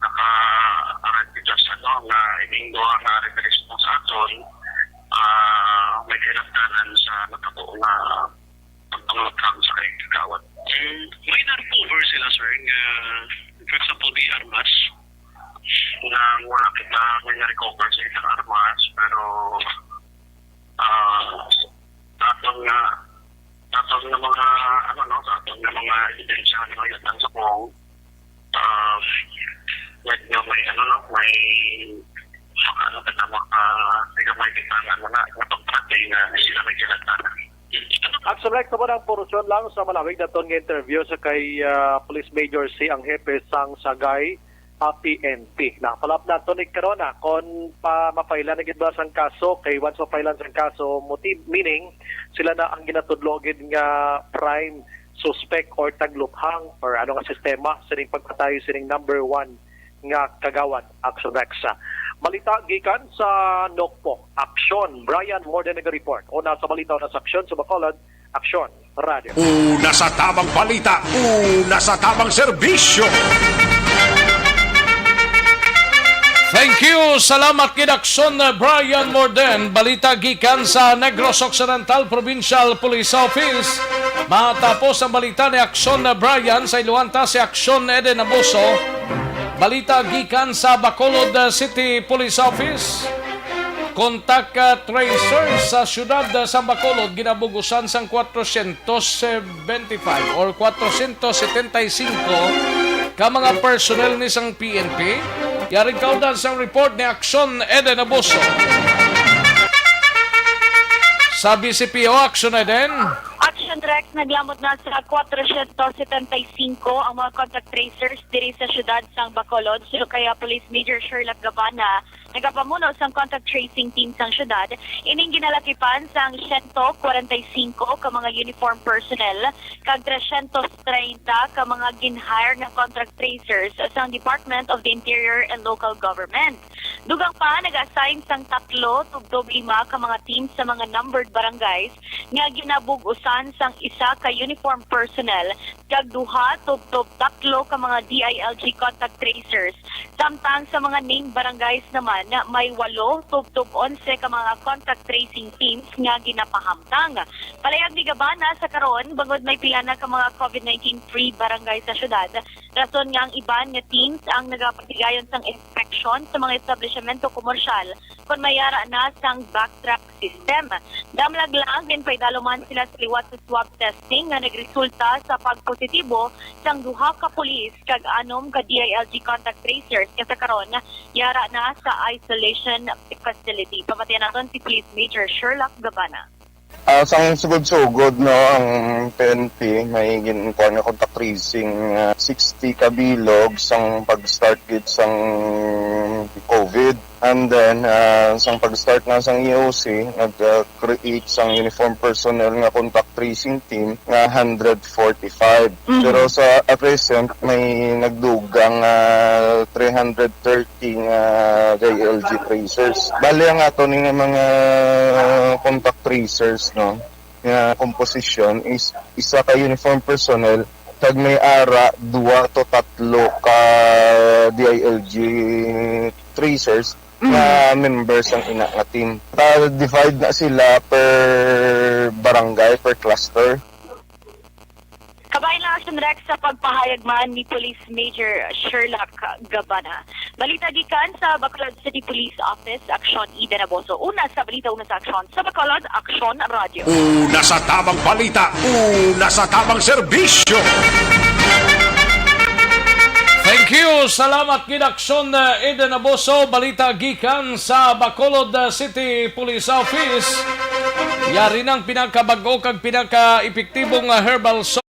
naka-arrange sa na iningo na revelation sa aton may kinagdanan sa natabuo na pagpangatang sa kagawad. May na-recover sila, sir, nga for example, the armas na wala kita may na-recover sa isang armas pero atong nga mga atong nga mga ebidensya na yun sa buong like nga may may may kitangan na pagpatay na sila may kinagdanan. Action Rex, naman ang porosyon lang sa malawig na ito ng interview sa kay Police Major C. ang hepe sang Sagay PNP. Napalap na ito ni Corona kung mapailan na gitba sang kaso kay once mapailan sang kaso meaning sila na ang ginatudlogin nga prime suspect or tagluphang or ano nga sistema sining pagpatay sining number 1 nga kagawad Action Rex. Balita gikan sa Nokpo, Aksyon. Brian, more than report. O nasa balita na sa Aksyon sa Bacolod, Aksyon Radio. Una sa tamang balita, una sa tamang serbisyo. Thank you. Salamat kid Aksyon Brian Morden. Balita gikan sa Negros Occidental Provincial Police Office. Matapos ang balita ni Aksyon Brian sa iluwanta si Aksyon Eden Abuso. Balita gikan sa Bacolod City Police Office. Contact tracer sa syudad sa Bacolod ginabugusan sang 475 or 475 ka mga personnel ni sang PNP. Yaring kaudan sang report ni Aksyon Eden Abuso. Sabi si PO Aksyon Eden, Action Rex, naglamot na sa 475 ang mga contact tracers diri sa syudad sang Bacolod. Sino kaya Police Major Sherlock Gavana nagapamuno sang contact tracing team sang syudad. Ining ginalakipan sang 145 ka mga uniform personnel kag 330 ka mga gin-hire nga contract tracers sang Department of the Interior and Local Government. Dugang pa nag-assign sang 3 tugtog 5 ka mga teams sa mga numbered barangays nga ginabugusan sang isa ka uniform personnel kag 2 tugtog 3 ka mga DILG contact tracers. Samtang sa mga named barangays naman naman may 8 tubtub 11 ka mga contact tracing teams nga ginapahamtang. Palayag ni Gabana sa karon bangod may pila na ka mga COVID-19 free barangay sa syudad. Rason nga ang iban nga teams ang nagapatigayon sang inspection sa mga establishmento komersyal kung mayara na sang backtrack system. Damlag lang din paidaluman sila sa liwat sa swab testing nga nagresulta sa pagpositibo sang duha ka pulis kag 6 ka DILG contact tracers kaya karon yara na sa isolation facility. Pamatayan naton si Police Major Sherlock Gabana. Sang sugod-sugod no ang PNP may ginkuha nga contact tracing 60 kabilog sang pag-start gid sang COVID, and then sang pag-start na sang EOC nag-create sang uniform personnel nga contact tracing team nga 145. Pero sa present may nagdugang 330 nga JLG tracers. Bali ang ato ning mga contact tracers no nga composition is isa ka uniform personnel kag may ara 2 to 3 ka DILG tracers na members ang ina nga team. Divide na sila per barangay, per cluster. Kabayan lang Action Rex sa pagpahayag man ni Police Major Sherlock Gabana. Balita gikan sa Bacolod City Police Office, Aksyon Ida Naboso. Una sa balita, una sa aksyon. Sa Bacolod, Aksyon Radio. Una sa tamang balita, una sa tamang serbisyo. Thank you. Salamat kid Aksyon Ida Naboso. Balita gikan sa Bacolod City Police Office. Yari ng pinakabago kag pinaka-epektibong herbal soap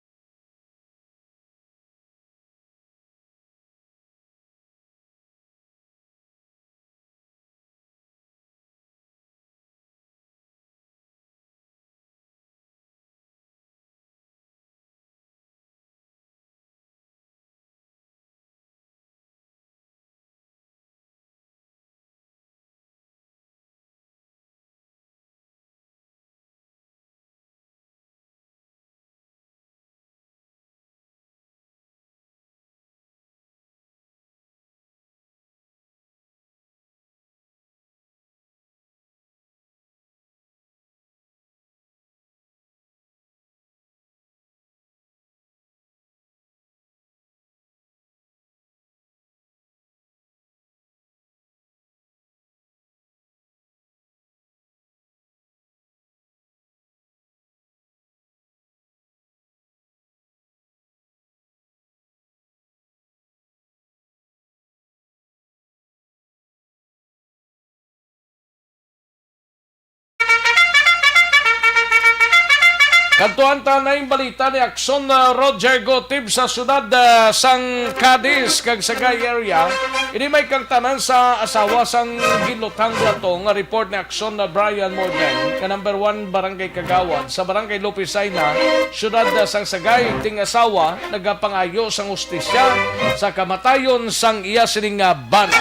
Kantuan na yung balita ni Aksyon Roger Gotib sa syudad sang Cadiz kag Sagay area. Ini may kang tanan sa asawa sang ginlutang latong nga report ni Aksyon Brian Morgan ka number 1 barangay Kagawad sa barangay Lopesay na syudad sang Sagay ting asawa nagapangayo sang hustisya sa kamatayon sang iya sining bana.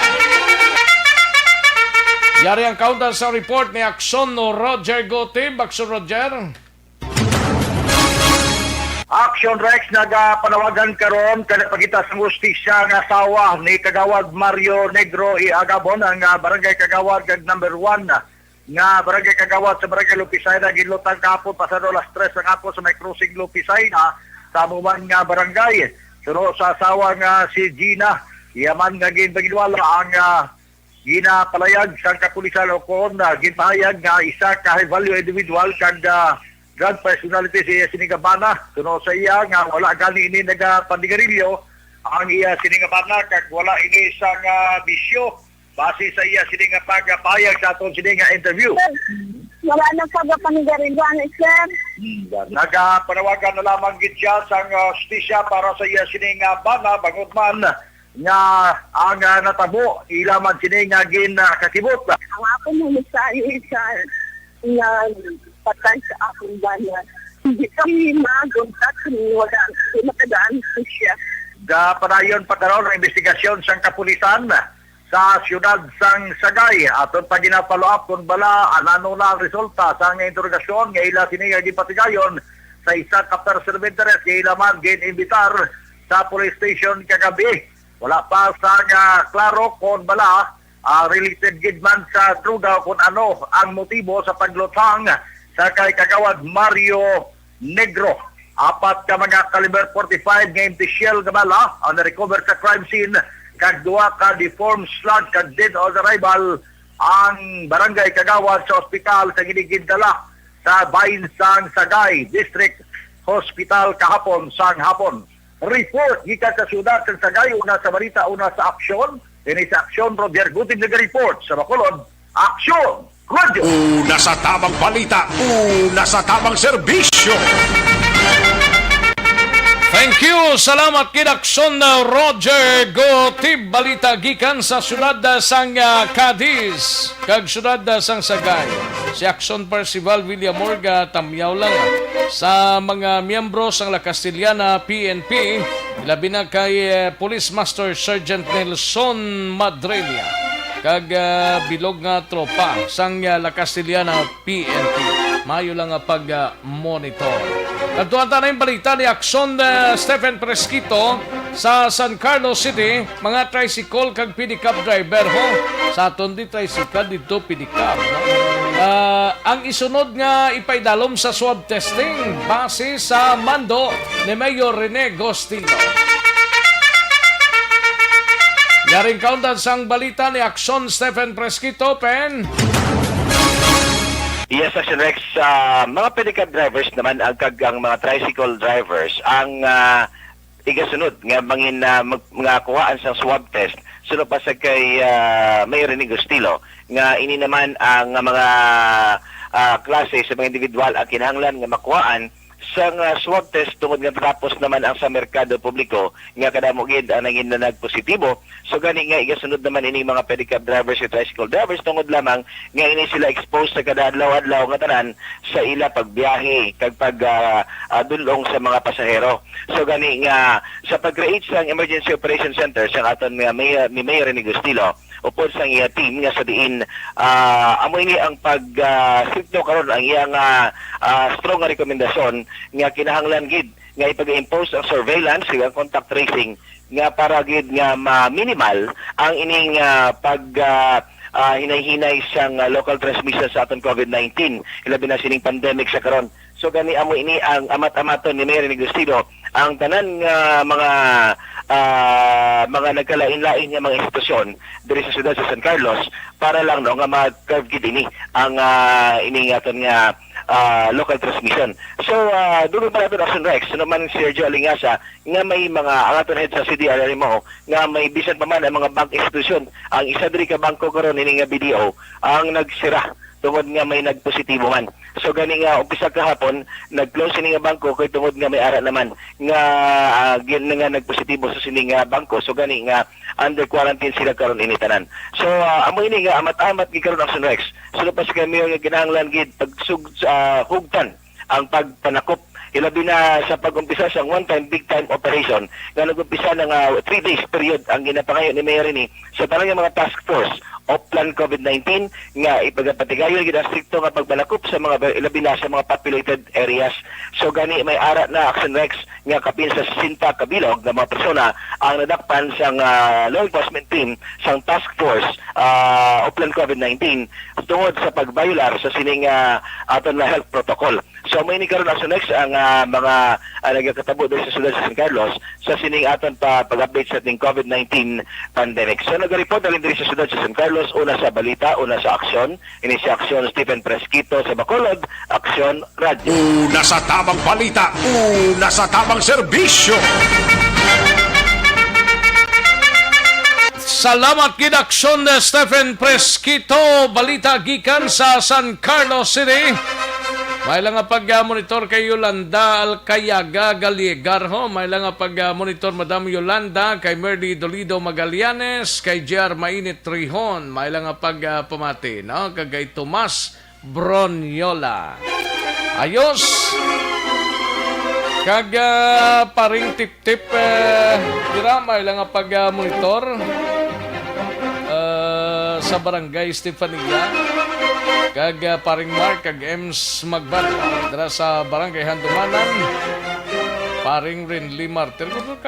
Yari ang kauntan sa report ni Aksyon Roger Gotib. Aksyon Roger. Action Rex nagapanawagan karon kada pagita sa justisya nga asawa ni Kagawad Mario Negro i Agabon ang barangay Kagawad kag number 1 nga barangay Kagawad sa barangay Lopesay na ginlutang kapon pasado alas 3 sa kapon sa may crossing Lopesay na sa muman nga barangay. Suno sa asawa nga si Gina, yaman nga ginbagilwala ang ginapalayag sa kapulisan lokon na ginpahayag nga isa ka high value individual kag drug personality si Sinigabana. Suno sa iya nga wala gani ini nagapandigarilyo ang iya Sinigabana kag wala ini isang bisyo base sa iya sininga pagpayag sa atong sininga interview. Wala na pagpanigarilyo sir. Nagapanawagan na lamang gid siya sa justisya para sa iya Sinigabana bangod man nga ang natabo ilaman sininga gin katibot. Ang akong mensahe sa nga patay sa akong banyan. Hindi kami maguntat kung wala makadaan po siya. Panayon pa karon ang investigasyon sang kapulisan sa siyudad sang Sagay. Aton pa ginapalo up kung bala ano na ang resulta sa nga interrogasyon nga ila siniya gipatigayon sa isa ka person of interest nga ila man gin-imbitar sa police station kagabi. Wala pa sa nga klaro kung bala related gid man sa druga kung ano ang motibo sa paglutang sa kay Kagawad Mario Negro. 4 ka mga caliber 45 nga impisial nga bala ang na-recover sa crime scene kag 2 ka deformed slug kag dead on arrival ang barangay Kagawad sa ospital sa ginigindala sa Bainsang Sagay District Hospital kahapon sang hapon. Report gikan sa syudad sa Sagay, una sa balita, una sa aksyon. Ini sa aksyon, Roger Guting nag-report sa Bacolod. Aksyon! Radio! Una sa tamang balita, una sa tamang serbisyo. Thank you. Salamat kidakson na Roger Gotib. Balita gikan sa syudad sang Cadiz. Kag syudad sang Sagay. Si Action Percival Villamorga tamyaw lang sa mga miyembro sang La Castellana PNP. Labi na kay Police Master Sergeant Nelson Madrelia. Kag bilog nga tropa sang La Castellana PNP. Mayo lang nga pag-monitor. Nagtuwanta na yung balita ni Akson Stephen Presquito sa San Carlos City, mga tricycle kag pedicab driver ho. Sa aton di tricycle dito pedicab. No? Ang isunod nga ipaidalom sa swab testing base sa mando ni Mayor Rene Gostino. Yaring kauntan sang balita ni Akson Stephen Presquito, Pen. Yes, Action Rex, mga pedicab drivers naman ang mga tricycle drivers ang igasunod nga mangin mga kuhaan sa swab test sunod pa sa kay Mayor Rene Gostilo nga ini naman ang mga klase sa mga individual ang kinahanglan nga makuhaan sa swab test tungod nga tapos naman ang sa merkado publiko nga kadamo gid ang naging nagpositibo. So gani nga igasunod naman ini mga pedicab drivers at tricycle drivers tungod lamang nga ini sila exposed sa kada adlaw-adlaw nga tanan sa ila pagbiyahe kag dulong sa mga pasahero. So gani nga sa pag-create sa Emergency Operation Center sa aton ni Mayor Rene Gostilo upod sa iya team nga sa diin amo ini ang stricto karon ang iyang strong nga rekomendasyon nga kinahanglan gid nga ipag-impose ang surveillance ug contact tracing nga para gid nga ma-minimal ang ining hinay-hinay siyang local transmission sa aton COVID-19 ilabi na sining pandemic sa karon. So gani amo ini ang amat-amaton ni Mayor Rene Gostilo ang tanan nga mga nagkalain-lain nga mga institusyon diri sa siyudad sa San Carlos para lang no nga mag-curve gid ini ang ini aton nga local transmission. So, doon pa natin Action Rex, naman si Sergio Alingasa, nga may mga angaton head sa CDR mo, nga may bisan pa man ang mga bank institusyon. Ang isa diri ka bangko karon ini nga BDO, ang nagsira tungod nga may nagpositibo man. So gani nga umpisa kahapon nag-close ni nga bangko kay tungod nga may ara naman nga nga nagpositibo sa sining nga bangko. So gani nga under quarantine sila karon ini tanan. So amo ini nga amat-amat gikaron Action Rex. So pa sa kami nga kinahanglan gid hugtan ang pagpanakop ilabi na sa pag-umpisa sa one-time, big-time operation nga nag-umpisa ng 3 days period ang ginapangayo ni Mayor Rene sa tanang mga task force of plan COVID-19 nga ipagpatigayon gid ang strikto nga pagbalakop sa mga ilabi na sa mga populated areas. So gani may ara na Action Rex nga kapin sa 60 kabilog nga mga persona ang nadakpan sang law enforcement team sang task force of plan COVID-19 tungod sa pagbayular sa sining aton na health protocol. So may ni karon Action Rex ang mga nagkatabo dito sa siyudad sa San Carlos sa sining aton pag-update sa ating COVID-19 pandemic. So nag-report alin diri sa siyudad sa San Carlos, una sa balita, una sa aksyon. Ini si Aksyon Stephen Presquito sa Bacolod, Aksyon Radio. Una sa tamang balita, una sa tamang serbisyo. Salamat kid Aksyon Stephen Presquito. Balita gikan sa San Carlos City. May lang nga pag-monitor kay Yolanda Alcayaga Galiegar ho. May lang nga pag-monitor Madam Yolanda kay Merdy Dolido Magallanes, kay JR Mainit Trihon. May lang nga pag-pamati, no? Kay Tomas Bronyola. Ayos. Kag paring tip-tip dira may lang nga pag-monitor sa Barangay Stefania. Kag paring Mark kag Ems Magbat dira sa Barangay Handumanan. Paring Renly Martir. Kung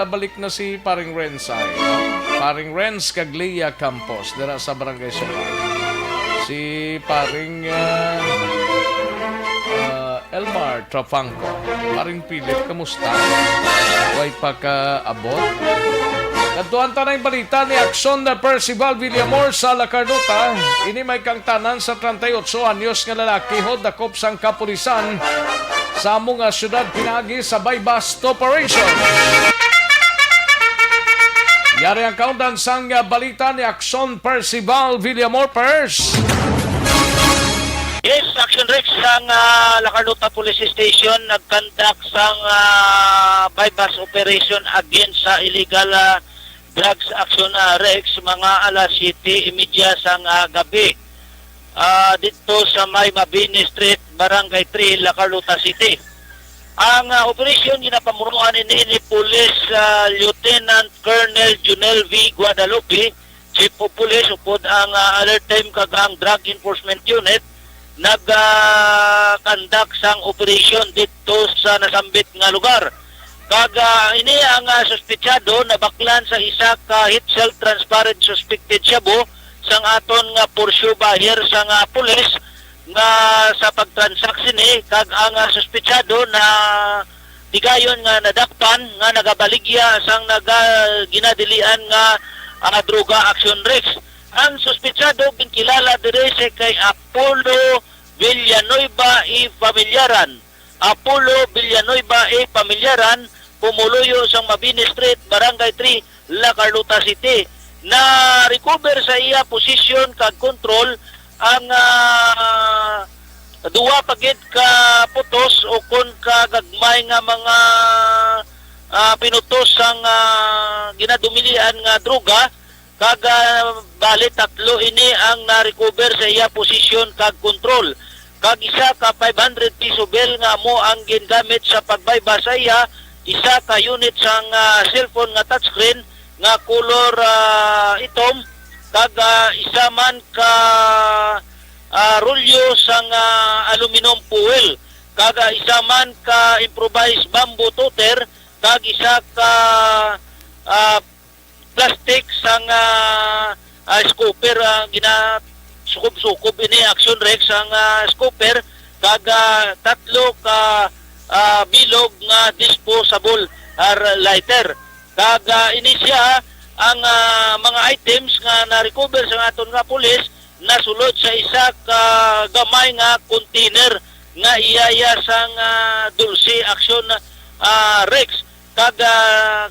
balik na si Paring Rensay. No? Paring Renz Caglia Campos. Dara sa Barangay Sukat. Si Paring Elmar Trafangco. Paring Philip, kamusta? Huwag pa ka-abot. Katuan tanay balita ni Action na Percival Villamor sa La Carnota. Ini may kang tanan sa 38 anyos nga lalaki hod dakop sang kapulisan sa among nga syudad pinagi sa bypass operation. Yari ang kaundan sang balita ni Action Percival Villamor Pers. Yes, Action Rex sang La Carnota Police Station nagkandak sang bypass operation against sa illegal drugs action Rex mga alas 7:30 sang gabi dito sa may Mabini Street, Barangay 3, La Carlota City. Ang operasyon ginapamunuan ni Police Lieutenant Colonel Junel V. Guadalupe, Chief of Police, upod ang alert time kagang Drug Enforcement Unit nagkandak sang operasyon dito sa nasambit nga lugar. Kaga ini ang suspetsado na baklan sa isa ka hit cell transparent suspected shabu sang aton nga pursue buyer sa nga pulis nga sa pagtransaksyon ni kag ang suspetsado na tigayon nga nadakpan nga nagabaligya sang ginadilian nga droga Action Rex. Ang suspetsado ginkilala diri sa kay Apollo Villanueva e Familiaran. Apollo Villanueva e Familiaran, pumuluyo sa Mabini Street, Barangay 3, La Carlota City. Na recover sa iya posisyon kag control ang duwa pagid ka putos o kon ka gagmay nga mga pinutos sang ginadumilian nga droga kag bali 3 ini ang na-recover sa iya posisyon kag control. Kag isa ka 500 piso bill nga mo ang gingamit sa pagbayba sa iya, isa ka unit sang cellphone nga touchscreen nga color itom, kag isa man ka rolyo sang aluminum foil, kag isa man ka improvised bamboo toter, kag isa ka plastic sang scooper sukob-sukob ini Action Rex ang scooper, kag 3 ka bilog nga disposable lighter. Kag ini siya ang mga items nga na-recover sa aton nga pulis nasulod sa isa ka gamay nga container nga iyaya sang dulce Action Rex. Kag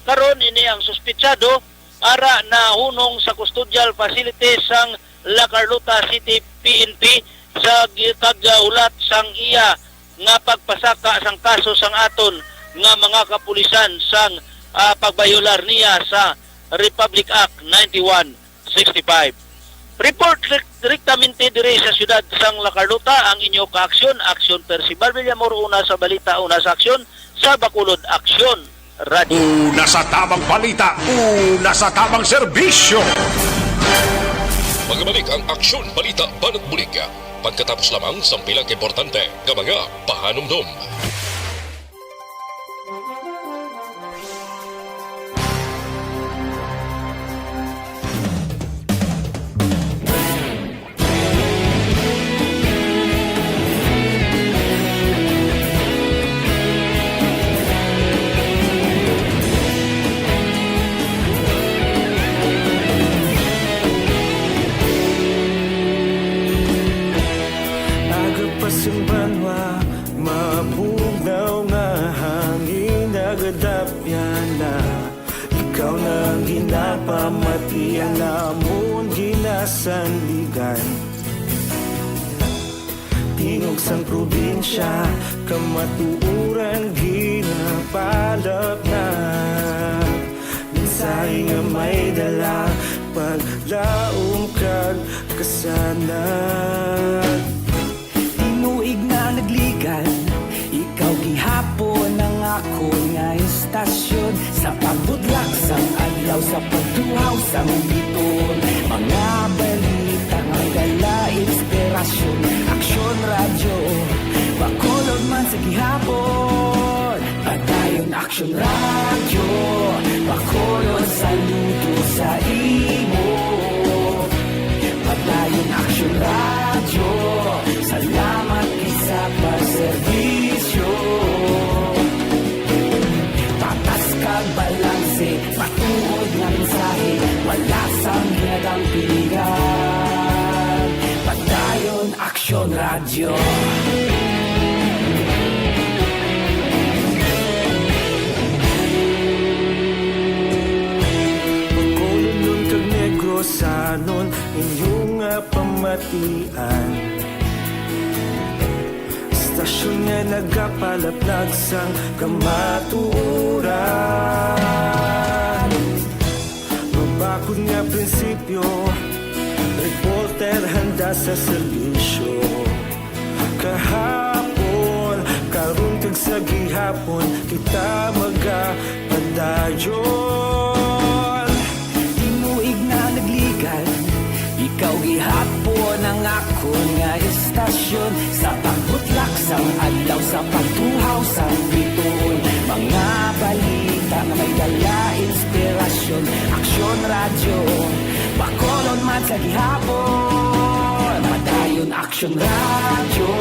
karon ini ang suspetsado ara na hunong sa custodial facility sang La Carlota City PNP sa kag-ulat sang iya nga pagpasaka sang kaso sang aton nga mga kapulisan sang pagbayular niya sa Republic Act 9165. Report direktamente diri sa siyudad sang La Carlota ang inyo ka-aksyon, Action Percival Villamor, una sa balita, una sa aksyon, sa Bacolod Aksyon Radio. Una sa tamang balita, una sa tamang serbisyo. Magbalik ang Aksyon Balita Banat Bulig. Pagkatapos lamang sa pilang importante ng mga pahanumdum. Pasimbanwa, mapugnaw nga hangin nagadapyan na ikaw nang ginapamatian namon ginasandigan. Tingog sang probinsya, kamatuuran ginapalap na minsay nga may dala paglaom kag kasanan. Tinuig na nagligan, ikaw gihapon ang ako nga istasyon sa pagbudlak sang adlaw sa pagduhaw sang biton. Mga balita nga dala inspirasyon, Aksyon Radio, Bacolod man sa gihapon, padayon Action Radio, Bacolod saludo sa imo. Padayon Action Radio, salamat isa pa serbisyo. Patas kag balanse, patuod na mensahe, wala sang ginadang pilihan. Padayon Action Radio. Sanon inyong pamatian, istasyon nga nagapalaplag sang kamatuuran. Mabakod nga prinsipyo, reporter handa sa serbisyo. Kahapon, karong tag sa gihapon, kita magapadayon. Tinuig na nagligan, ikaw gihapon ang ako nga istasyon. Sa pagbutlak sang adlaw, sa pagtuhaw sang bituon, mga balita nga may dala inspirasyon. Aksyon Radio, Bacolod man sa gihapon. Padayon Aksyon Radio,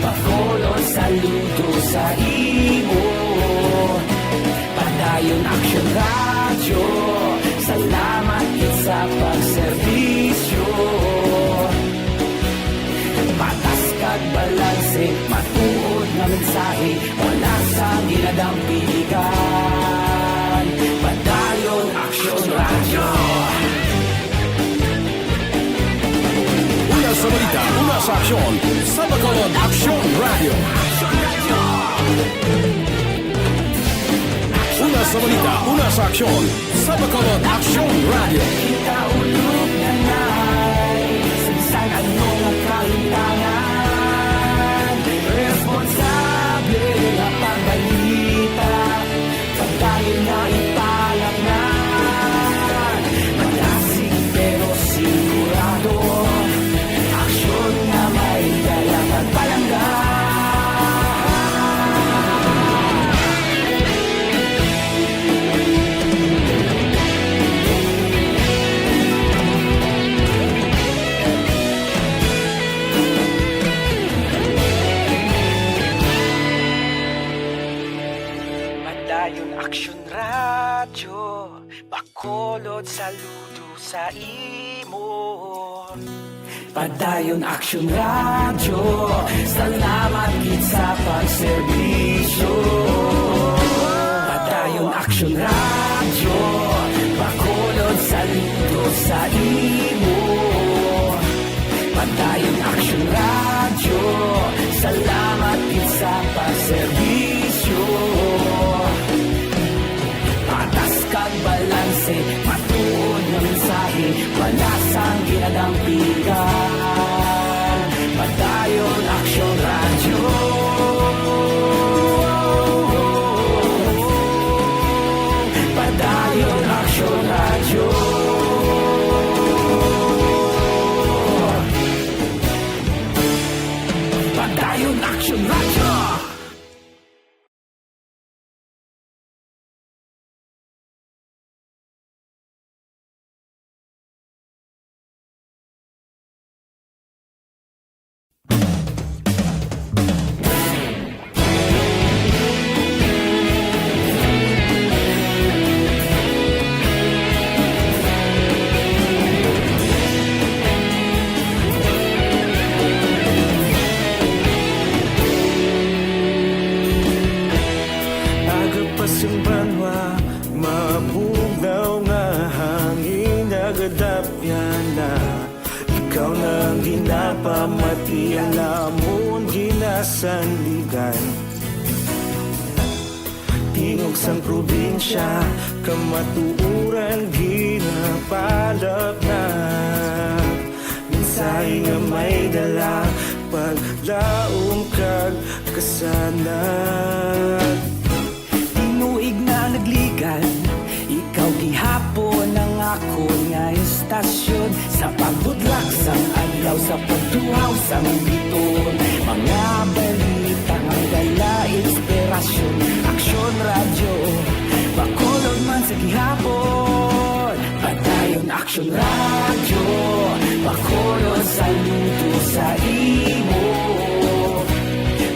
Bacolod saludo sa imo. Padayon Aksyon Radio, salamat sa pagserbisyo. Patas kag balanse, matuod na mensahe, wala sa ginadang piligan. Padayon Aksyon Radio. Una sa balita, una sa aksyon, sa Bacolod Action Radio. Una sa balita, una sa aksyon, sa Bacolod Action Radio. Ikaulog na na'y sabisan anong nakahintangan. Responsable na pagbalita, pagdayon na ipalaknan. Malasig pero sigurado, aksyon na may dalang at palanggan. Padayon Aksyon Radio, Bacolod saludo sa imo. Padayon Aksyon Radio, salamat gid sa pagserbisyo. Padayon Aksyon Radio, Bacolod saludo sa imo. Padayon Aksyon Radio, salamat gid sa pagserbisyo. Patas kag balanse, matuod na mensahe, wala sang ginadang piligan. Padayon Aksyon Radio. Padayon Aksyon Radio. Padayon Aksyon Radio. Simbanwa, mabugaw nga hangin nagadapyan na. Ikaw nang ginapamatian namon ginasanligan. Tingog sang probinsya, kamatuuran ginapalap na. Minsay nga may dala, paglaom kag kasanat. Tinuig na nagligan, ikaw gihapon ang ako nga istasyon. Sa pagbudlak sang adlaw, sa pagtuhaw sang biton, mga balita nga dala inspirasyon. Aksyon Radio, Action Radio, Bacolod sa luto sa imo.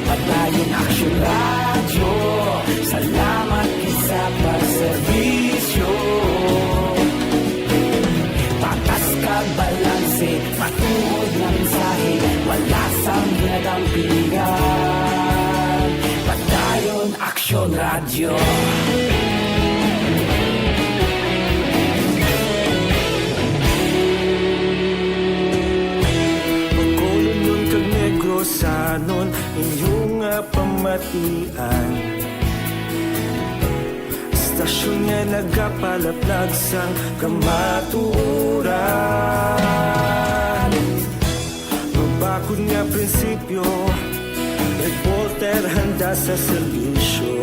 Pagdayon Action Radio, salamat sa pagserbisyo. Patas kag balanse, patuod na mensahe, wala sang ginagampingan. Pagdayon Action Radio. Sanon inyong pamatian, istasyon nga nagapalaplag sang kamaturan. Mabakod nga prinsipyo, reporter handa sa serbisyo.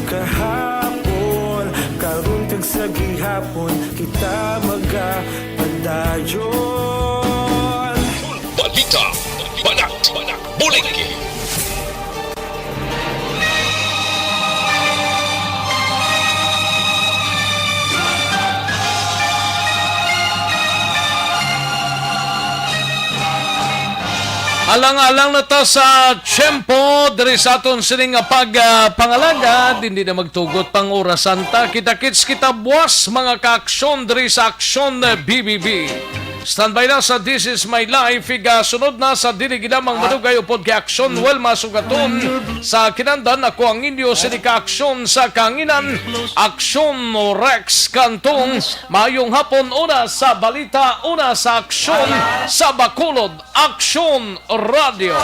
Kahapon, karun tag sa gihapon, kita magapadayon. Balita, banak, bulig. Alang-alang na ta sa tiyempo, diri sa aton sining pangalaga, hindi na magtugot pang orasan ta. Kita-kits kita buwas mga ka-aksyon diri sa Aksyon BBB. Standby na sa This Is My Life. Sunod na sa diniginamang madugay upod kay Aksyon Welma Sugaton. Sa kinandan, ako ang inyo sinika-aksyon sa Kanginan, Aksyon Rex Kantong. Mayong hapon, una sa balita, una sa aksyon sa Bacolod, Aksyon Radio.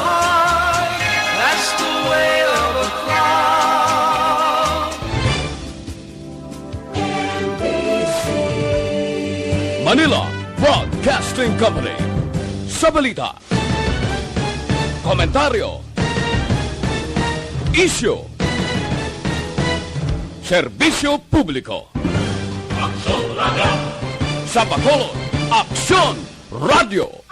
That's the way of the crowd. Manila Broadcasting Company. Sa balita, komentaryo, isyu, serbisyo publiko. Aksyon Radio. Sa Bacolod, Aksyon Radio.